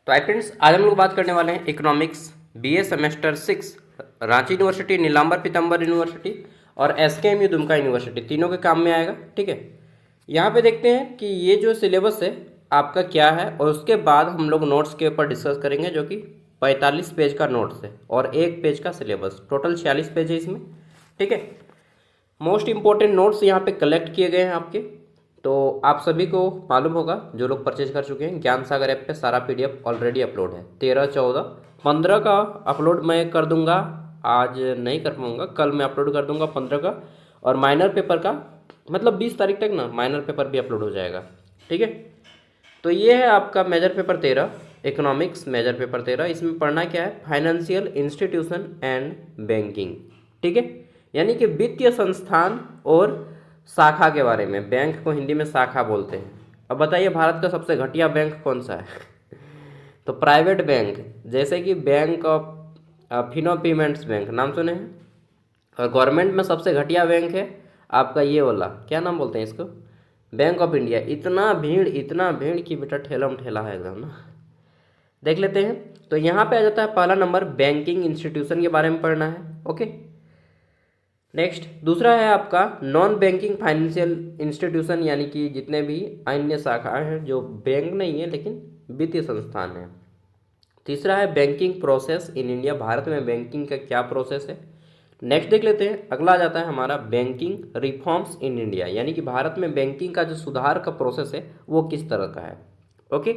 तो आई फ्रेंड्स, आज हम लोग बात करने वाले हैं economics BA semester 6 Ranchi university, Nilamber Pitamber university और एसकेएमयू दुमका यूनिवर्सिटी, तीनों के काम में आएगा। ठीक है, यहाँ पे देखते हैं कि ये जो सिलेबस है आपका क्या है, और उसके बाद हम लोग नोट्स के ऊपर डिस्कस करेंगे, जो कि 45 पेज का नोट्स है और 1 पेज का सिलेबस, टोटल 46 पेज है इसमें। ठीक है, मोस्ट इंपॉर्टेंट नोट्स यहाँ पे कलेक्ट किए गए हैं आपके। तो आप सभी को मालूम होगा, जो लोग परचेज कर चुके हैं, ज्ञान सागर ऐप पे सारा पीडीएफ ऑलरेडी अपलोड है। 13, 14, 15 का अपलोड मैं कर दूंगा, आज नहीं कर पाऊंगा, कल मैं अपलोड कर दूंगा 15 का। और माइनर पेपर का मतलब 20 तारीख तक ना माइनर पेपर भी अपलोड हो जाएगा। ठीक है, तो ये है आपका major paper 13, economics major paper 13। इसमें पढ़ना क्या है, फाइनेंशियल इंस्टीट्यूशन एंड बैंकिंग। ठीक है, यानी कि वित्तीय संस्थान और शाखा के बारे में। बैंक को हिंदी में शाखा बोलते हैं। अब बताइए, भारत का सबसे घटिया बैंक कौन सा है? तो प्राइवेट बैंक, जैसे कि bank of Fino payments bank, नाम सुने हैं। और गवर्नमेंट में सबसे घटिया बैंक है आपका ये वाला, क्या नाम बोलते हैं इसको, बैंक ऑफ इंडिया। इतना भीड़ कि बेटा ठेलम ठेला है एकदम ना। देख लेते हैं, तो यहाँ पे आ जाता है पहला नंबर, बैंकिंग इंस्टीट्यूशन के बारे में पढ़ना है। ओके, नेक्स्ट दूसरा है आपका नॉन बैंकिंग फाइनेंशियल इंस्टीट्यूशन, यानी कि जितने भी अन्य शाखाएं हैं जो बैंक नहीं है लेकिन वित्तीय संस्थान है। तीसरा है banking process in India, Bharat में बैंकिंग का क्या प्रोसेस है। नेक्स्ट देख लेते हैं, अगला आ जाता है हमारा बैंकिंग रिफॉर्म्स इन इंडिया, यानी कि भारत में बैंकिंग का जो सुधार का प्रोसेस है वो किस तरह का है। ओके,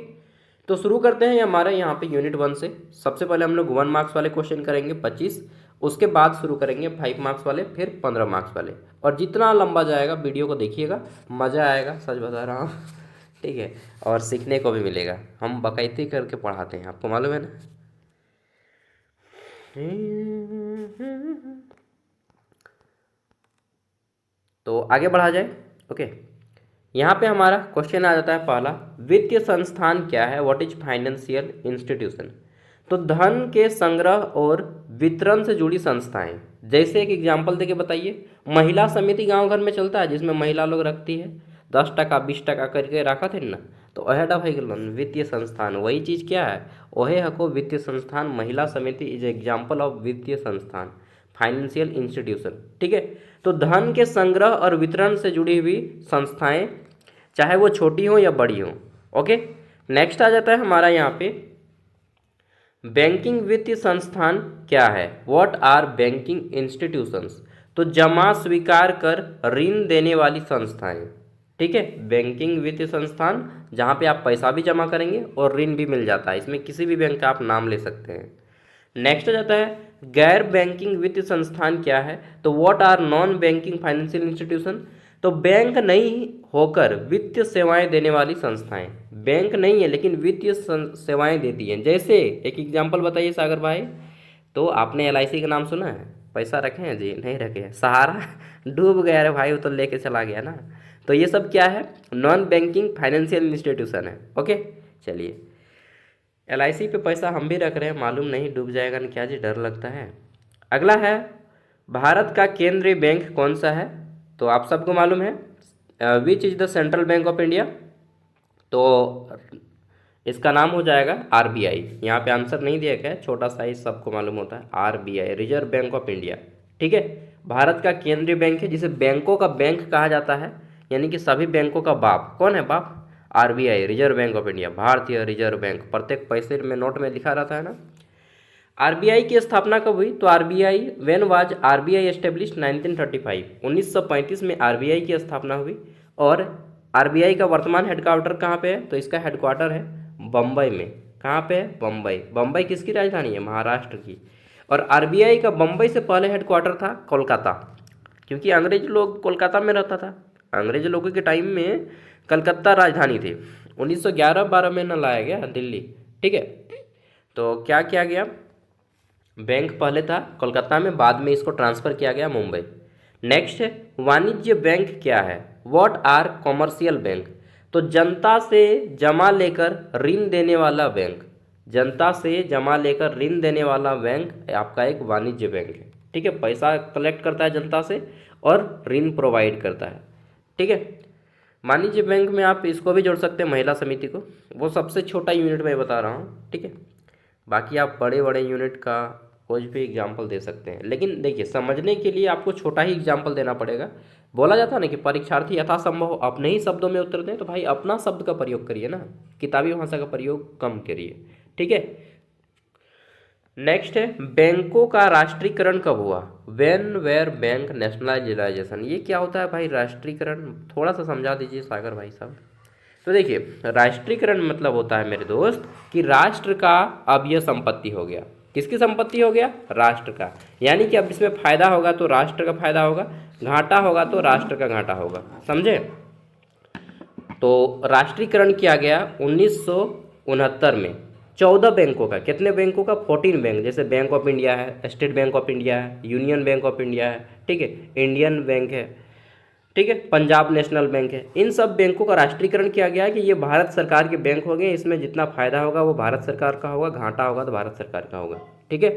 तो शुरू करते हैं हमारे यहाँ पे यूनिट 1 से। सबसे पहले हम लोग 1 मार्क्स वाले क्वेश्चन करेंगे 25, उसके बाद शुरू करेंगे 5 मार्क्स वाले, फिर 15 मार्क्स वाले। और जितना लंबा जाएगा वीडियो को देखिएगा, मज़ा आएगा, सच बता रहा हूँ। ठीक है, और सीखने को भी मिलेगा, हम बाकायदे करके पढ़ाते हैं, आपको मालूम है ना। तो आगे बढ़ा जाए। ओके, यहाँ पे हमारा क्वेश्चन आ जाता है पहला, वित्तीय संस्थान क्या है, व्हाट इज फाइनेंशियल इंस्टीट्यूशन। तो धन के संग्रह और वितरण से जुड़ी संस्थाएं। जैसे एक एग्जांपल देके बताइए, महिला समिति गांव घर में चलता है, जिसमें महिला लोग रखती है, 10 टका 20 टका करके रखा थे ना, तो वह वित्तीय संस्थान, वही चीज़ क्या है, वह हको वित्तीय संस्थान। महिला समिति इज एग्जाम्पल ऑफ वित्तीय संस्थान, फाइनेंशियल इंस्टीट्यूशन। ठीक है, तो धन के संग्रह और वितरण से जुड़ी हुई संस्थाएं, चाहे वो छोटी हो या बड़ी हो। ओके, नेक्स्ट आ जाता है हमारा यहाँ पे बैंकिंग वित्तीय संस्थान क्या है, व्हाट आर बैंकिंग इंस्टीट्यूशंस। तो जमा स्वीकार कर ऋण देने वाली संस्थाएं। ठीक है, बैंकिंग वित्तीय संस्थान जहाँ पे आप पैसा भी जमा करेंगे और ऋण भी मिल जाता है, इसमें किसी भी बैंक का आप नाम ले सकते हैं। नेक्स्ट आ जाता है गैर बैंकिंग वित्तीय संस्थान क्या है, तो what are non banking financial institution. तो बैंक नहीं होकर वित्तीय सेवाएं देने वाली संस्थाएं, बैंक नहीं है लेकिन वित्तीय सेवाएं देती हैं। जैसे एक एग्जांपल बताइए सागर भाई, तो आपने एलआईसी का नाम सुना है, पैसा रखे हैं जी, नहीं रखे हैं, सहारा डूब गया रे भाई, वो तो लेके चला गया ना। तो ये सब क्या है, नॉन बैंकिंग फाइनेंशियल इंस्टीट्यूशन है। ओके, चलिए, एलआईसी पे पैसा हम भी रख रहे हैं, मालूम नहीं डूब जाएगा ना क्या जी, डर लगता है। अगला है भारत का केंद्रीय बैंक कौन सा है, तो आप सबको मालूम है which is the central bank of India. तो इसका नाम हो जाएगा आरबीआई। यहाँ पे आंसर नहीं दिया गया है, छोटा सा ही सबको मालूम होता है, RBI, reserve bank of India. ठीक है, भारत का केंद्रीय बैंक है, जिसे बैंकों का बैंक कहा जाता है, यानी कि सभी बैंकों का बाप कौन है, बाप RBI, reserve bank of India, भारतीय रिजर्व बैंक। प्रत्येक पैसे में नोट में लिखा रहता है ना। आरबीआई की स्थापना कब हुई, तो RBI when was RBI established 1935, 1935 में आरबीआई की स्थापना हुई। और आरबीआई का वर्तमान हेडक्वार्टर कहाँ पे है, तो इसका हेडक्वार्टर है बम्बई में। कहाँ पे है, बम्बई। बम्बई किसकी राजधानी है, महाराष्ट्र की। और आरबीआई का बम्बई से पहले हेडक्वार्टर था कोलकाता, क्योंकि अंग्रेज लोग कोलकाता में रहता था। अंग्रेज लोगों के टाइम में कलकत्ता राजधानी थी, 1911-12 में न लाया गया दिल्ली। ठीक है, तो क्या किया गया, बैंक पहले था कोलकाता में, बाद में इसको ट्रांसफ़र किया गया मुंबई। नेक्स्ट है वाणिज्य बैंक क्या है, व्हाट आर कॉमर्शियल बैंक। तो जनता से जमा लेकर ऋण देने वाला बैंक, जनता से जमा लेकर ऋण देने वाला बैंक आपका एक वाणिज्य बैंक है। ठीक है, पैसा कलेक्ट करता है जनता से और ऋण प्रोवाइड करता है। ठीक है, मान लीजिए बैंक में आप इसको भी जोड़ सकते हैं, महिला समिति को, वो सबसे छोटा यूनिट मैं बता रहा हूँ, ठीक है। बाकी आप बड़े बड़े यूनिट का कुछ भी एग्जाम्पल दे सकते हैं, लेकिन देखिए समझने के लिए आपको छोटा ही एग्जाम्पल देना पड़ेगा। बोला जाता है ना कि परीक्षार्थी यथासंभव अपने ही शब्दों में उत्तर दें, तो भाई अपना शब्द का प्रयोग करिए ना, किताबी भाषा का प्रयोग कम करिए, ठीक है। नेक्स्ट है, बैंकों का राष्ट्रीयकरण कब हुआ? व्हेन वेयर बैंक नेशनलाइजेशन, ये क्या होता है भाई राष्ट्रीयकरण? थोड़ा सा समझा दीजिए सागर भाई साहब। तो देखिए राष्ट्रीयकरण मतलब होता है मेरे दोस्त कि राष्ट्र का अब यह संपत्ति हो गया। किसकी संपत्ति हो गया? राष्ट्र का। यानी कि अब इसमें फायदा होगा तो राष्ट्र का फायदा होगा, घाटा होगा तो राष्ट्र का घाटा होगा, समझे। तो राष्ट्रीयकरण किया गया 1969 में 14 बैंकों का। कितने बैंकों का? 14 बैंक। जैसे बैंक ऑफ इंडिया है, स्टेट बैंक ऑफ इंडिया है, यूनियन बैंक ऑफ इंडिया है, ठीक है, इंडियन बैंक है, ठीक है, पंजाब नेशनल बैंक है। इन सब बैंकों का राष्ट्रीयकरण किया गया है कि ये भारत सरकार के बैंक हो गए, इसमें जितना फायदा होगा वो भारत सरकार का होगा, घाटा होगा तो भारत सरकार का होगा, ठीक है।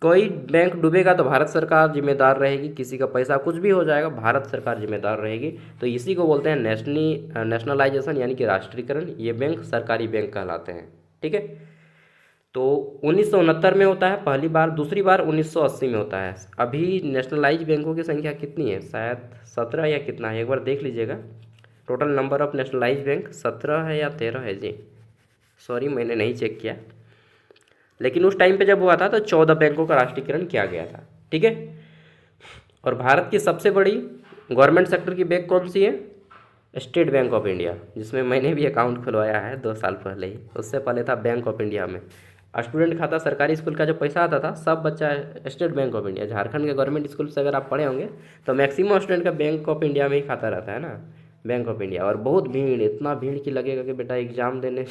कोई बैंक डूबेगा तो भारत सरकार जिम्मेदार रहेगी, किसी का पैसा कुछ भी हो जाएगा भारत सरकार जिम्मेदार रहेगी। तो इसी को बोलते हैं नेशनलाइजेशन, यानी कि राष्ट्रीयकरण। ये बैंक सरकारी बैंक कहलाते हैं, ठीक है। तो 1969 में होता है पहली बार, दूसरी बार 1980 में होता है। अभी नेशनलाइज बैंकों की संख्या कितनी है? शायद 17 या कितना है, एक बार देख लीजिएगा। Total number of nationalise bank 17 है या 13 है जी, सॉरी मैंने नहीं चेक किया। लेकिन उस टाइम पे जब हुआ था तो 14 बैंकों का राष्ट्रीयकरण किया गया था, ठीक है। और भारत की सबसे बड़ी गवर्नमेंट सेक्टर की बैंक कौन सी है? स्टेट बैंक ऑफ इंडिया, जिसमें मैंने भी अकाउंट खुलवाया है 2 साल पहले ही। उससे पहले था बैंक ऑफ इंडिया में। स्टूडेंट खाता सरकारी स्कूल का जो पैसा आता था सब बच्चा state bank of India. Jharkhand के गवर्नमेंट स्कूल से अगर आप पढ़े होंगे तो मैक्सिमम स्टूडेंट का बैंक ऑफ इंडिया में ही खाता रहता है ना, बैंक ऑफ इंडिया। और बहुत भीड़, इतना भीड़ की लगेगा कि बेटा एग्ज़ाम देने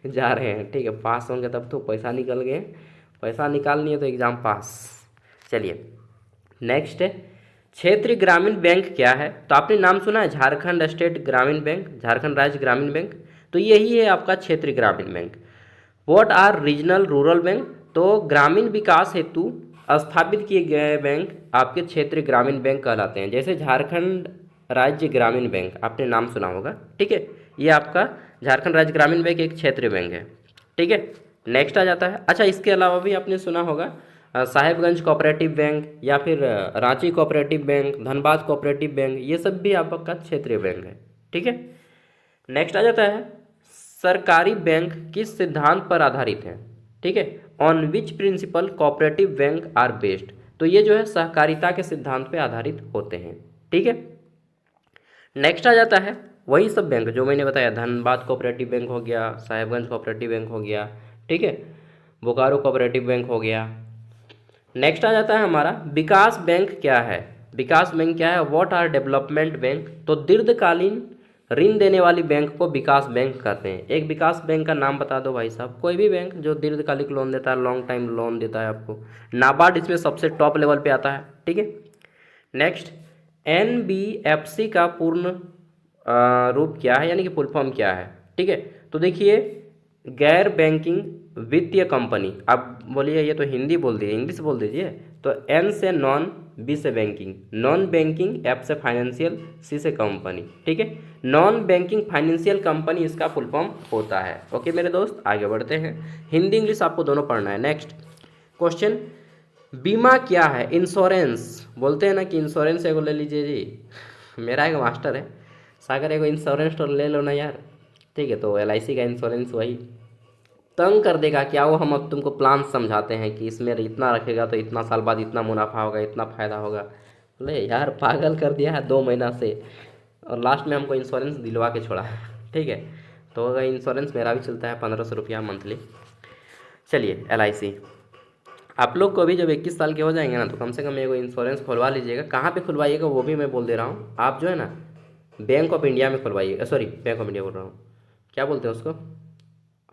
जा रहे हैं, ठीक है, पास होंगे तब तो पैसा निकल गए, पैसा निकाल लिए तो एग्ज़ाम पास। चलिए नेक्स्ट है, क्षेत्रीय ग्रामीण बैंक क्या है? तो आपने नाम सुना है झारखंड स्टेट ग्रामीण बैंक, झारखंड राज्य ग्रामीण बैंक, तो यही है आपका क्षेत्रीय ग्रामीण bank. What are regional rural bank? तो ग्रामीण विकास हेतु स्थापित किए गए बैंक आपके क्षेत्रीय ग्रामीण बैंक कहलाते हैं। जैसे झारखंड राज्य ग्रामीण बैंक आपने नाम सुना होगा, ठीक है, ये आपका झारखंड राज्य ग्रामीण बैंक एक क्षेत्रीय बैंक है, ठीक है। नेक्स्ट आ जाता है, अच्छा इसके अलावा भी आपने सुना होगा साहेबगंज कोऑपरेटिव बैंक या फिर Ranchi cooperative bank, Dhanbad cooperative bank, ये सब भी आपका क्षेत्रीय बैंक है, ठीक है। नेक्स्ट आ जाता है, सरकारी बैंक किस सिद्धांत पर आधारित है? ठीक है, on which principle cooperative bank are based? तो ये जो है सहकारिता के सिद्धांत पे आधारित होते हैं, ठीक है। नेक्स्ट आ जाता है वही सब बैंक जो मैंने बताया, धनबाद कोऑपरेटिव बैंक हो गया, साहेबगंज कोऑपरेटिव बैंक हो गया, ठीक है, बोकारो कोऑपरेटिव बैंक हो गया। नेक्स्ट आ जाता है हमारा विकास बैंक क्या है? विकास बैंक क्या है? What are development bank? तो दीर्घकालीन ऋण देने वाली बैंक को विकास बैंक कहते हैं। एक विकास बैंक का नाम बता दो भाई साहब, कोई भी बैंक जो दीर्घकालिक लोन देता है, लॉन्ग टाइम लोन देता है आपको। नाबार्ड इसमें सबसे टॉप लेवल पे आता है, ठीक है। नेक्स्ट, एनबीएफसी का पूर्ण रूप क्या है, यानी कि फुल फॉर्म क्या है? ठीक है, तो देखिए गैर बैंकिंग वित्तीय कंपनी। आप बोलिए ये तो हिंदी बोल दिए, इंग्लिश बोल दीजिए। तो एन से नॉन, बी से बैंकिंग, नॉन बैंकिंग, एफ से फाइनेंशियल, सी से कंपनी, ठीक है। नॉन बैंकिंग फाइनेंशियल कंपनी इसका फुल फॉर्म होता है। ओके मेरे दोस्त आगे बढ़ते हैं, हिंदी इंग्लिश आपको दोनों पढ़ना है। नेक्स्ट क्वेश्चन, बीमा क्या है? इंश्योरेंस बोलते हैं ना कि इंश्योरेंस एगो ले लीजिए जी। मेरा एक मास्टर है सागर, एगो इंश्योरेंस तो ले लो ना यार, ठीक है। तो एलआईसी का इंश्योरेंस वही तंग कर देगा क्या वो, हम अब तुमको प्लान समझाते हैं कि इसमें इतना रखेगा तो इतना साल बाद इतना मुनाफा होगा, इतना फ़ायदा होगा। बोले यार पागल कर दिया है 2 महीना से, और लास्ट में हमको इंश्योरेंस दिलवा के छोड़ा। ठीक है, तो अगर इंश्योरेंस मेरा भी चलता है 1500 रुपया मंथली। चलिए एलआईसी, आप लोग को भी जब 21 साल के हो जाएंगे ना तो कम से कम एगो इंश्योरेंस खुलवा लीजिएगा। कहाँ पे खुलवाइएगा वो भी मैं बोल दे रहा हूँ। आप जो है ना बैंक ऑफ इंडिया में खुलवाइएगा, सॉरी बैंक ऑफ इंडिया बोल रहा हूँ, क्या बोलते हैं उसको,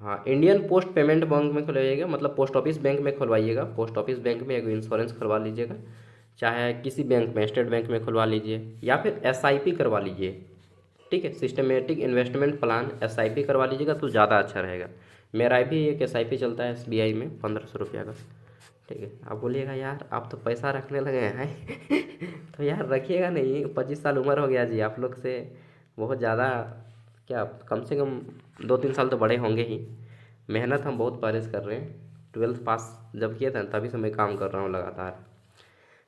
हाँ इंडियन पोस्ट पेमेंट बैंक में खुलवाइएगा, मतलब पोस्ट ऑफिस बैंक में खुलवाइएगा। पोस्ट ऑफिस बैंक में एक इंश्योरेंस खुलवा लीजिएगा, चाहे किसी बैंक में, स्टेट बैंक में खुलवा लीजिए, या फिर एसआईपी करवा लीजिए, ठीक है, सिस्टमेटिक इन्वेस्टमेंट प्लान एसआईपी करवा लीजिएगा तो ज़्यादा अच्छा रहेगा। मेरा भी एक एसआईपी चलता है एसबीआई में 1500 रुपया का, ठीक है। आप बोलिएगा यार आप तो पैसा रखने लगे हैं तो यार रखिएगा नहीं, 25 साल उम्र हो गया जी, आप लोग से बहुत ज़्यादा, क्या कम से कम 2-3 साल तो बड़े होंगे ही। मेहनत हम बहुत बारिश कर रहे हैं, 12th पास जब किया था तभी से मैं काम कर रहा हूँ लगातार।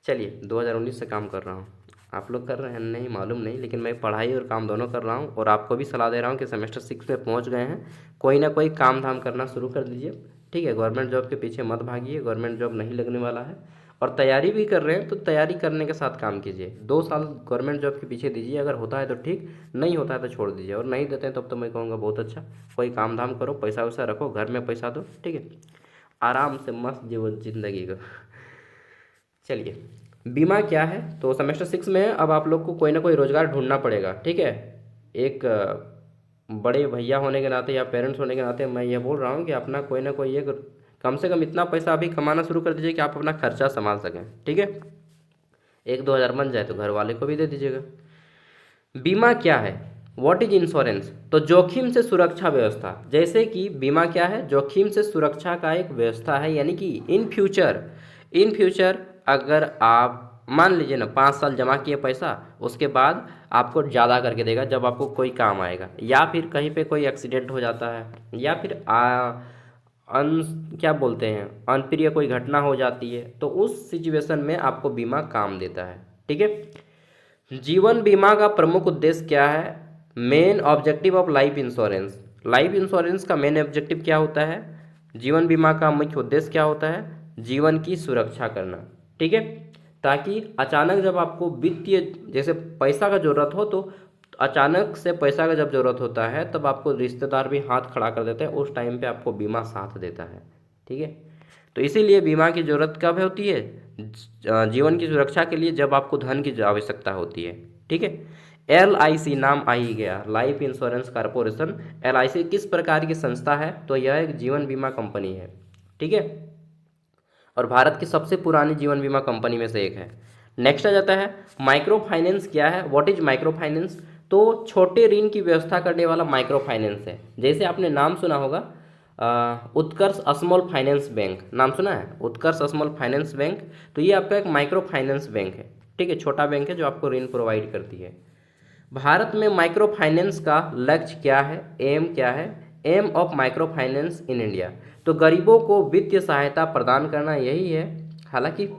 चलिए 2019 से काम कर रहा हूँ, आप लोग कर रहे हैं नहीं मालूम नहीं, लेकिन मैं पढ़ाई और काम दोनों कर रहा हूँ। और आपको भी सलाह दे रहा हूँ कि सेमेस्टर 6 में पहुँच गए हैं, कोई ना कोई काम धाम करना शुरू कर दीजिए, ठीक है। गवर्नमेंट जॉब के पीछे मत भागिए, गवर्नमेंट जॉब नहीं लगने वाला है। और तैयारी भी कर रहे हैं तो तैयारी करने के साथ काम कीजिए। 2 साल गवर्नमेंट जॉब के पीछे दीजिए, अगर होता है तो ठीक, नहीं होता है तो छोड़ दीजिए। और नहीं देते हैं तब तो मैं कहूँगा बहुत अच्छा, कोई काम धाम करो, पैसा वैसा रखो, घर में पैसा दो, ठीक है, आराम से मस्त जीवन जिंदगी को। चलिए, बीमा क्या है, तो सेमेस्टर 6 में अब आप लोग को कोई ना कोई रोज़गार ढूंढना पड़ेगा, ठीक है। एक बड़े भैया होने के नाते या पेरेंट्स होने के नाते मैं ये बोल रहा हूँ कि अपना कोई ना कोई एक, कम से कम इतना पैसा अभी कमाना शुरू कर दीजिए कि आप अपना खर्चा संभाल सकें, ठीक है। 1-2 हज़ार बन जाए तो घर वाले को भी दे दीजिएगा। बीमा क्या है, व्हाट इज इंश्योरेंस, तो जोखिम से सुरक्षा व्यवस्था। जैसे कि बीमा क्या है, जोखिम से सुरक्षा का एक व्यवस्था है, यानी कि इन फ्यूचर अगर आप मान लीजिए ना 5 साल जमा किए पैसा, उसके बाद आपको ज़्यादा करके देगा जब आपको कोई काम आएगा, या फिर कहीं पे कोई एक्सीडेंट हो जाता है, या फिर अन क्या बोलते हैं अनप्रिय कोई घटना हो जाती है, तो उस सिचुएशन में आपको बीमा काम देता है, ठीक है। जीवन बीमा का प्रमुख उद्देश्य क्या है, main objective of life insurance. Life insurance का मेन ऑब्जेक्टिव क्या होता है, जीवन बीमा का मुख्य उद्देश्य क्या होता है, जीवन की सुरक्षा करना, ठीक है। ताकि अचानक जब आपको वित्तीय जैसे पैसा का जरूरत हो, तो अचानक से पैसा का जब जरूरत होता है तब आपको रिश्तेदार भी हाथ खड़ा कर देते हैं, उस टाइम पे आपको बीमा साथ देता है, ठीक है। तो इसीलिए बीमा की जरूरत कब होती है, जीवन की सुरक्षा के लिए, जब आपको धन की आवश्यकता होती है, ठीक है। LIC नाम आ ही गया, लाइफ इंश्योरेंस कॉरपोरेशन। LIC किस प्रकार की संस्था है, तो यह एक जीवन बीमा कंपनी है, ठीक है, और भारत की सबसे पुरानी जीवन बीमा कंपनी में से एक है। नेक्स्ट आ जाता है माइक्रो फाइनेंस क्या है, व्हाट इज माइक्रो फाइनेंस, तो छोटे ऋण की व्यवस्था करने वाला माइक्रो फाइनेंस है। जैसे आपने नाम सुना होगा उत्कर्ष स्मॉल फाइनेंस बैंक, नाम सुना है उत्कर्ष स्मॉल फाइनेंस बैंक, तो ये आपका एक माइक्रो फाइनेंस बैंक है, ठीक है, छोटा बैंक है जो आपको ऋण प्रोवाइड करती है। भारत में माइक्रो फाइनेंस का लक्ष्य क्या है, एम क्या है, aim of micro finance in India, तो गरीबों को वित्तीय सहायता प्रदान करना यही है। हालांकि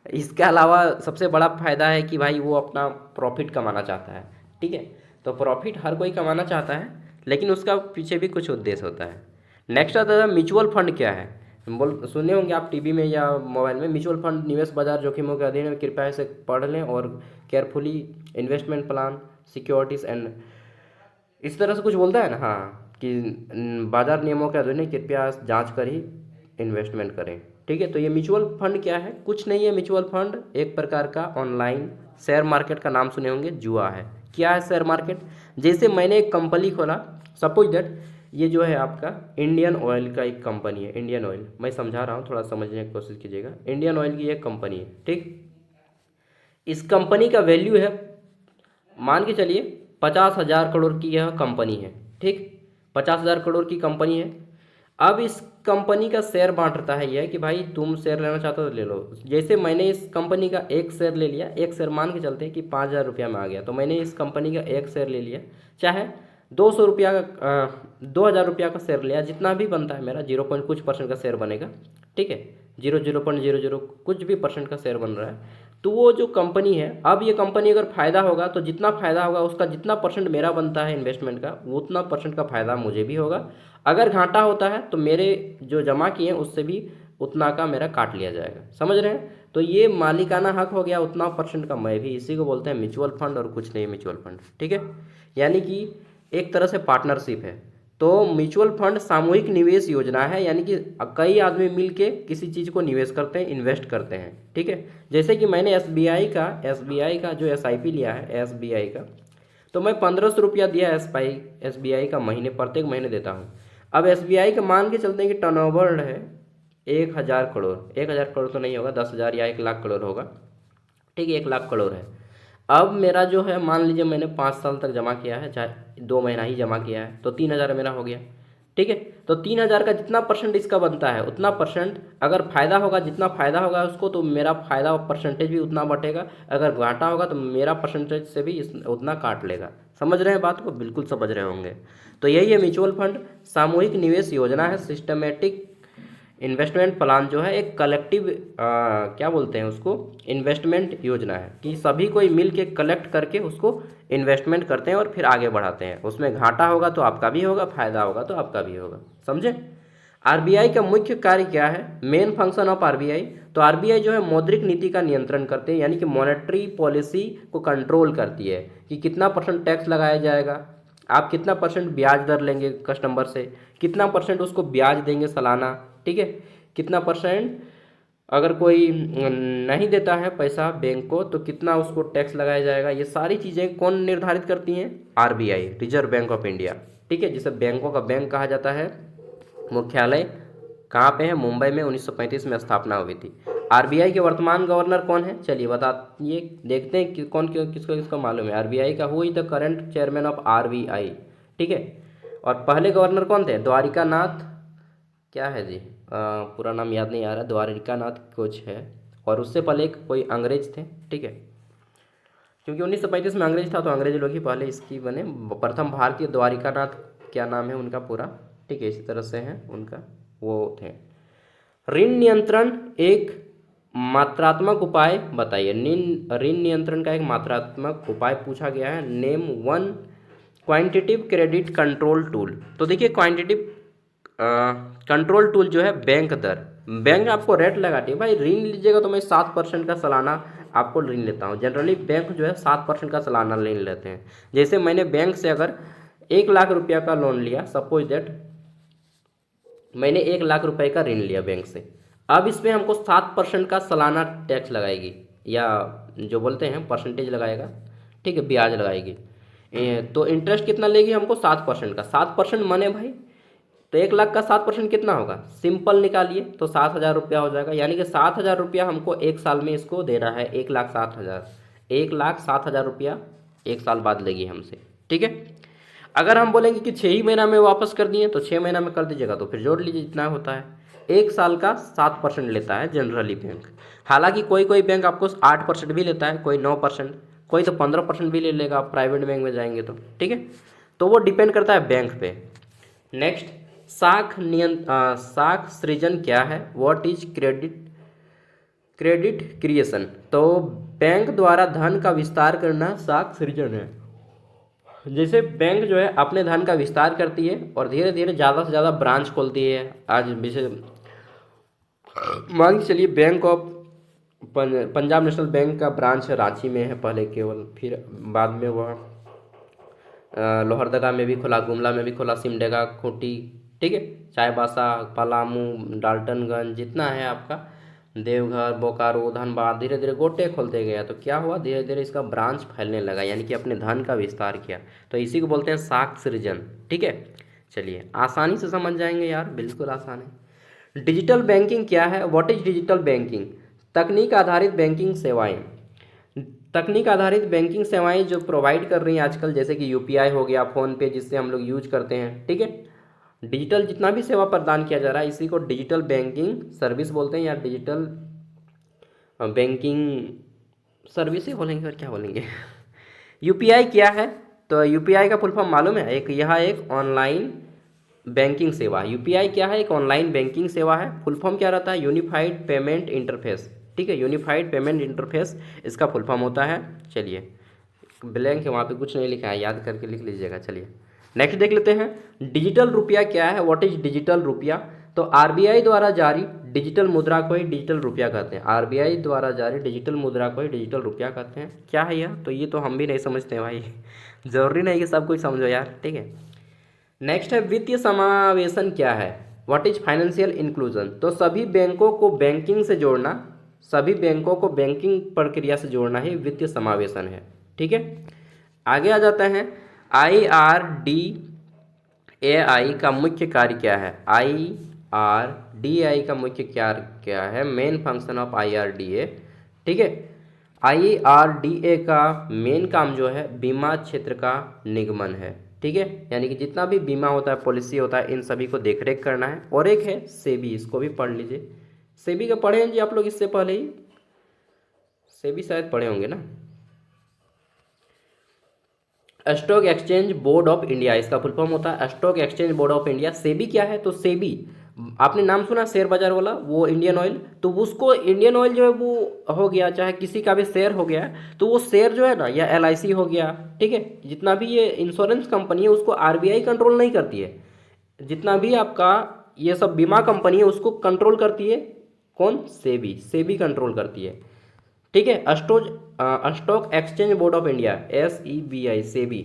इसके अलावा सबसे बड़ा फायदा है कि भाई वो अपना प्रॉफिट कमाना चाहता है, ठीक है। तो प्रॉफिट हर कोई कमाना चाहता है, लेकिन उसका पीछे भी कुछ उद्देश्य होता है। नेक्स्ट आता है म्यूचुअल फंड क्या है, बोल सुने होंगे आप टीवी में या मोबाइल में, म्यूचुअल फंड निवेश बाजार जोखिमों के अधीन है, कृपया इसे पढ़ लें और carefully investment plan securities and इस तरह से कुछ बोलता है ना, हाँ, कि बाजार नियमों के अधीन है, कृपया जांच कर ही इन्वेस्टमेंट करें, ठीक है। तो ये म्यूचुअल फंड क्या है, कुछ नहीं है, म्यूचुअल फंड एक प्रकार का ऑनलाइन शेयर मार्केट का नाम सुने होंगे, जुआ है। क्या है शेयर मार्केट, जैसे मैंने एक कंपनी खोला, सपोज दैट ये जो है आपका इंडियन ऑयल का एक कंपनी है, इंडियन ऑयल, मैं समझा रहा हूँ थोड़ा समझने की कोशिश कीजिएगा, इंडियन ऑयल की एक कंपनी है, ठीक। इस कंपनी का वैल्यू है, मान के चलिए 50,000 करोड़ की यह कंपनी है, ठीक, 50,000 करोड़ की कंपनी है। अब इस कंपनी का शेयर बांटता है यह कि भाई तुम शेयर लेना चाहते हो तो ले लो। जैसे मैंने इस कंपनी का एक शेयर ले लिया, एक शेयर मान के चलते हैं कि 5,000 रुपया में आ गया, तो मैंने इस कंपनी का एक शेयर ले लिया, चाहे 200 रुपया का 2,000 रुपया का शेयर लिया, जितना भी बनता है मेरा 0 पॉइंट कुछ परसेंट का शेयर बनेगा, ठीक है, 0.00 कुछ भी परसेंट का शेयर बन रहा है। तो वो जो कंपनी है, अब ये कंपनी अगर फायदा होगा तो जितना फायदा होगा उसका जितना परसेंट मेरा बनता है इन्वेस्टमेंट का, वो उतना परसेंट का फायदा मुझे भी होगा। अगर घाटा होता है तो मेरे जो जमा किए हैं उससे भी उतना का मेरा काट लिया जाएगा, समझ रहे हैं। तो ये मालिकाना हक हो गया, उतना परसेंट का मैं भी, इसी को बोलते हैं म्यूचुअल फंड और कुछ नहीं म्यूचुअल फंड, ठीक है। यानी कि एक तरह से पार्टनरशिप है। तो म्यूचुअल फंड सामूहिक निवेश योजना है, यानी कि कई आदमी मिलके किसी चीज़ को निवेश करते हैं, इन्वेस्ट करते हैं, ठीक है। जैसे कि मैंने एस बी आई का जो SIP लिया है SBI का, तो मैं 1,500 रुपया दिया SBI का महीने, प्रत्येक महीने देता हूँ। अब SBI का मान के चलते हैं कि टर्नओवर है 1,000 करोड़, 1,000 करोड़ तो नहीं होगा, 10,000 या 1,00,000 करोड़ होगा, ठीक है, 1,00,000 करोड़ है। अब मेरा जो है मान लीजिए मैंने 5 साल तक जमा किया है, चाहे 2 महीना ही जमा किया है, तो 3,000 मेरा हो गया। ठीक है। तो 3,000 का जितना परसेंट इसका बनता है उतना परसेंट, अगर फायदा होगा जितना फायदा होगा उसको तो मेरा फायदा परसेंटेज भी उतना बटेगा, अगर घाटा होगा तो मेरा परसेंटेज से भी उतना काट लेगा। समझ रहे हैं बात को? बिल्कुल समझ रहे होंगे। तो यही है म्यूचुअल फंड, सामूहिक निवेश योजना है, सिस्टमेटिक इन्वेस्टमेंट प्लान जो है एक कलेक्टिव क्या बोलते हैं उसको, इन्वेस्टमेंट योजना है कि सभी कोई मिल के कलेक्ट करके उसको इन्वेस्टमेंट करते हैं और फिर आगे बढ़ाते हैं। उसमें घाटा होगा तो आपका भी होगा, फायदा होगा तो आपका भी होगा। समझे? आरबीआई का मुख्य कार्य क्या है? मेन फंक्शन ऑफ आरबीआई, तो आरबीआई जो है मौद्रिक नीति का नियंत्रण करते हैं, यानी कि मॉनेटरी पॉलिसी को कंट्रोल करती है कि कितना परसेंट टैक्स लगाया जाएगा, आप कितना परसेंट ब्याज दर लेंगे कस्टमर से, कितना परसेंट उसको ब्याज देंगे सालाना, ठीक है, कितना परसेंट अगर कोई नहीं देता है पैसा बैंक को तो कितना उसको टैक्स लगाया जाएगा। ये सारी चीज़ें कौन निर्धारित करती हैं? RBI, reserve bank of India, ठीक है, जिसे बैंकों का बैंक कहा जाता है। मुख्यालय कहाँ पे है? मुंबई में 1935 में स्थापना हुई थी। आरबीआई के वर्तमान गवर्नर कौन है? चलिए बताइए, देखते हैं कि कौन किसको किसको मालूम है। आरबीआई का who is the current chairman of RBI, ठीक है। और पहले गवर्नर कौन थे? द्वारिका नाथ, क्या है जी, पूरा नाम याद नहीं आ रहा, द्वारिका नाथ कुछ है। और उससे पहले एक कोई अंग्रेज थे, ठीक है, क्योंकि 1935 में अंग्रेज था तो अंग्रेज लोग ही पहले इसकी बने। प्रथम भारतीय द्वारिका नाथ, क्या नाम है उनका पूरा, ठीक है, इसी तरह से है उनका, वो थे। ऋण नियंत्रण एक मात्रात्मक उपाय बताइए। ऋण नियंत्रण का एक मात्रात्मक उपाय पूछा गया है। Name one quantitative credit control tool. तो देखिए क्वांटिटिव कंट्रोल टूल जो है बैंक दर, बैंक आपको रेट लगाती है, भाई ऋण लीजिएगा तो मैं 7% का सालाना आपको ऋण लेता हूँ। जनरली बैंक जो है 7% का सालाना ऋण लेते हैं। जैसे मैंने बैंक से अगर 1,00,000 रुपया का लोन लिया, सपोज दैट मैंने 1,00,000 रुपए का ऋण लिया बैंक से, अब इसमें हमको 7% का सालाना टैक्स लगाएगी, या जो बोलते हैं परसेंटेज लगाएगा, ठीक है, ब्याज लगाएगी। तो इंटरेस्ट कितना लेगी हमको? 7% का। 7% माने भाई, तो 1,00,000 का 7% कितना होगा? सिंपल निकालिए तो 7,000 रुपया हो जाएगा। यानी कि 7,000 रुपया हमको एक साल में इसको देना है। 1,07,000, 1,07,000 रुपया एक साल बाद लेगी हमसे, ठीक है। अगर हम बोलेंगे कि 6 ही महीना में वापस कर दिए तो 6 महीना में कर दीजिएगा, तो फिर जोड़ लीजिए जितना होता है। एक साल का 7% लेता है जनरली बैंक। हालांकि कोई कोई बैंक आपको 8% भी लेता है, कोई 9%, कोई तो 15% भी ले लेगा, आप प्राइवेट बैंक में जाएंगे तो, ठीक है। तो वो डिपेंड करता है बैंक पे। नेक्स्ट, साख सृजन क्या है? What is credit creation. तो बैंक द्वारा धन का विस्तार करना साख सृजन है। जैसे बैंक जो है अपने धन का विस्तार करती है और धीरे धीरे ज़्यादा से ज़्यादा ब्रांच खोलती है। आज विशेष मान के चलिए bank of Punjab national bank का ब्रांच रांची में है पहले केवल, फिर बाद में वह लोहरदगा में भी खोला, गुमला में भी खोला, सिमडेगा, खूंटी, ठीक है, चाईबासा, पलामू, डाल्टनगंज, जितना है आपका देवघर, बोकारो, धनबाद, धीरे धीरे गोटे खोलते गया। तो क्या हुआ? धीरे धीरे इसका ब्रांच फैलने लगा, यानी कि अपने धन का विस्तार किया। तो इसी को बोलते हैं साख सृजन, ठीक है। चलिए आसानी से समझ जाएंगे यार, बिल्कुल आसान है। डिजिटल बैंकिंग क्या है? What is digital banking? तकनीक आधारित बैंकिंग सेवाएं। तकनीक आधारित बैंकिंग सेवाएं जो प्रोवाइड कर रही हैं आजकल, जैसे कि यूपीआई हो गया, फ़ोन पे, जिससे हम लोग यूज करते हैं, ठीक है। डिजिटल जितना भी सेवा प्रदान किया जा रहा है इसी को डिजिटल बैंकिंग सर्विस बोलते हैं, या डिजिटल बैंकिंग सर्विस ही बोलेंगे और क्या बोलेंगे। यूपीआई क्या है? तो यूपीआई का फुल फॉर्म मालूम है? यह एक ऑनलाइन बैंकिंग सेवा। यूपीआई क्या है? एक ऑनलाइन बैंकिंग सेवा है। फुल फॉर्म क्या रहता है? यूनिफाइड पेमेंट इंटरफेस, ठीक है, यूनिफाइड पेमेंट इंटरफेस इसका फुल फॉर्म होता है। चलिए ब्लैंक है, वहाँ पे कुछ नहीं लिखा है, याद करके लिख लीजिएगा। चलिए नेक्स्ट देख लेते हैं, डिजिटल रुपया क्या है? व्हाट इज डिजिटल रुपया? तो आरबीआई द्वारा जारी डिजिटल मुद्रा को ही डिजिटल रुपया कहते हैं। आरबीआई द्वारा जारी डिजिटल मुद्रा को ही डिजिटल रुपया कहते हैं। क्या है यह? तो ये तो हम भी नहीं समझते हैं भाई, जरूरी नहीं कि सब कुछ समझो यार, ठीक है। नेक्स्ट है वित्तीय समावेशन क्या है? What is financial inclusion? तो सभी बैंकों को बैंकिंग से जोड़ना, सभी बैंकों को बैंकिंग प्रक्रिया से जोड़ना ही वित्तीय समावेशन है, ठीक है। आगे आ जाते हैं, IRDAI का मुख्य कार्य क्या है? IRDAI का मुख्य कार्य क्या है? मेन फंक्शन ऑफ IRDA, ठीक है। IRDA का मेन काम जो है बीमा क्षेत्र का निगमन है, ठीक है, यानी कि जितना भी बीमा होता है, पॉलिसी होता है, इन सभी को देखरेख करना है। और एक है सेबी, इसको भी पढ़ लीजिए। सेबी का पढ़े हैं जी आप लोग इससे पहले ही, सेबी शायद पढ़े होंगे ना। Stock exchange board of India, इसका फुल फॉर्म होता है stock exchange board of India. SEBI क्या है, तो सेबी आपने नाम सुना शेयर बाजार वाला, वो इंडियन ऑयल, तो उसको इंडियन ऑयल जो है वो हो गया, चाहे किसी का भी शेयर हो गया, तो वो शेयर जो है ना, या एलआईसी हो गया, ठीक है, जितना भी ये इंश्योरेंस कंपनी है उसको आरबीआई कंट्रोल नहीं करती है। जितना भी आपका ये सब बीमा कंपनी है उसको कंट्रोल करती है कौन, सेबी, सेबी कंट्रोल करती है, ठीक है। Stock exchange board of India, SEBI, SEBI,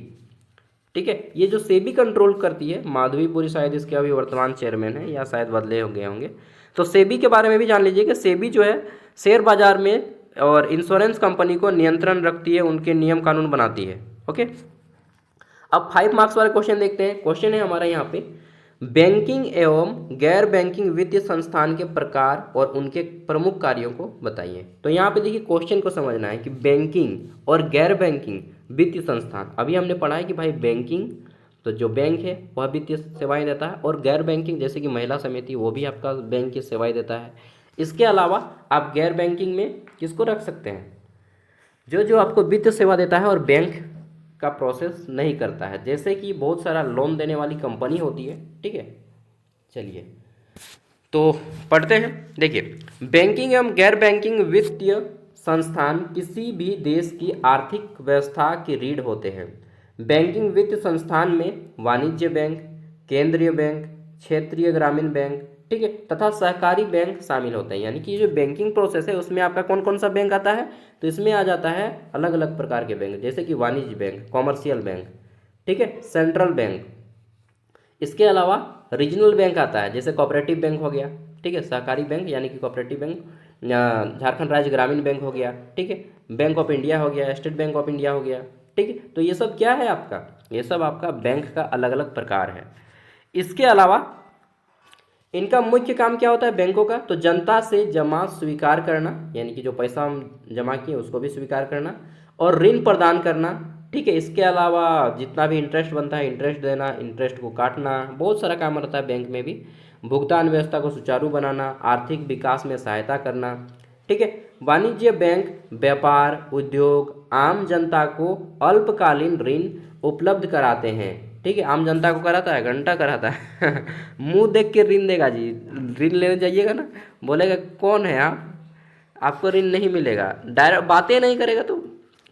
ठीक है। ये जो सेबी कंट्रोल करती है, माधवीपुरी शायद इसके अभी वर्तमान चेयरमैन है, या शायद बदले हो गए होंगे। तो सेबी के बारे में भी जान लीजिए कि सेबी जो है शेयर बाजार में और इंश्योरेंस कंपनी को नियंत्रण रखती है, उनके नियम कानून बनाती है। ओके, अब 5 मार्क्स वाला क्वेश्चन देखते हैं। क्वेश्चन है हमारा यहाँ पे, बैंकिंग एवं गैर बैंकिंग वित्तीय संस्थान के प्रकार और उनके प्रमुख कार्यों को बताइए। तो यहाँ पे देखिए क्वेश्चन को समझना है कि बैंकिंग और गैर बैंकिंग वित्तीय संस्थान, अभी हमने पढ़ा है कि भाई बैंकिंग तो जो बैंक है वह वित्तीय सेवाएं देता है, और गैर बैंकिंग जैसे कि महिला समिति वो भी आपका बैंक की सेवाएं देता है। इसके अलावा आप गैर बैंकिंग में किसको रख सकते हैं, जो जो आपको वित्तीय सेवा देता है और बैंक का प्रोसेस नहीं करता है, जैसे कि बहुत सारा लोन देने वाली कंपनी होती है, ठीक है। चलिए तो पढ़ते हैं। देखिए, बैंकिंग एवं गैर बैंकिंग वित्तीय संस्थान किसी भी देश की आर्थिक व्यवस्था की रीढ़ होते हैं। बैंकिंग वित्तीय संस्थान में वाणिज्य बैंक, केंद्रीय बैंक, क्षेत्रीय ग्रामीण बैंक, ठीक है, तथा सहकारी बैंक शामिल होते हैं। यानी कि जो बैंकिंग प्रोसेस है उसमें आपका कौन कौन सा बैंक आता है, तो इसमें आ जाता है अलग अलग प्रकार के बैंक, जैसे कि वाणिज्य बैंक, कॉमर्शियल बैंक, ठीक है, सेंट्रल बैंक। इसके अलावा रीजनल बैंक आता है, जैसे कोऑपरेटिव बैंक हो गया, ठीक है, सहकारी बैंक यानी कि कोऑपरेटिव बैंक, झारखंड राज्य ग्रामीण बैंक हो गया, ठीक है, बैंक ऑफ इंडिया हो गया, स्टेट बैंक ऑफ इंडिया हो गया, ठीक है। तो ये सब क्या है आपका, ये सब आपका बैंक का अलग अलग प्रकार है। इसके अलावा इनका मुख्य काम क्या होता है बैंकों का, तो जनता से जमा स्वीकार करना, यानी कि जो पैसा हम जमा किए उसको भी स्वीकार करना, और ऋण प्रदान करना, ठीक है। इसके अलावा जितना भी इंटरेस्ट बनता है इंटरेस्ट देना, इंटरेस्ट को काटना, बहुत सारा काम रहता है बैंक में भी। भुगतान व्यवस्था को सुचारू बनाना, आर्थिक विकास में सहायता करना, ठीक है। वाणिज्य बैंक व्यापार, उद्योग, आम जनता को अल्पकालीन ऋण उपलब्ध कराते हैं, ठीक है। आम जनता को कराता है, घंटा कराता है मुंह देख के ऋण देगा जी, ऋण लेने जाइएगा ना, बोलेगा कौन है आप, आपको ऋण नहीं मिलेगा, डायरेक्ट बातें नहीं करेगा तो,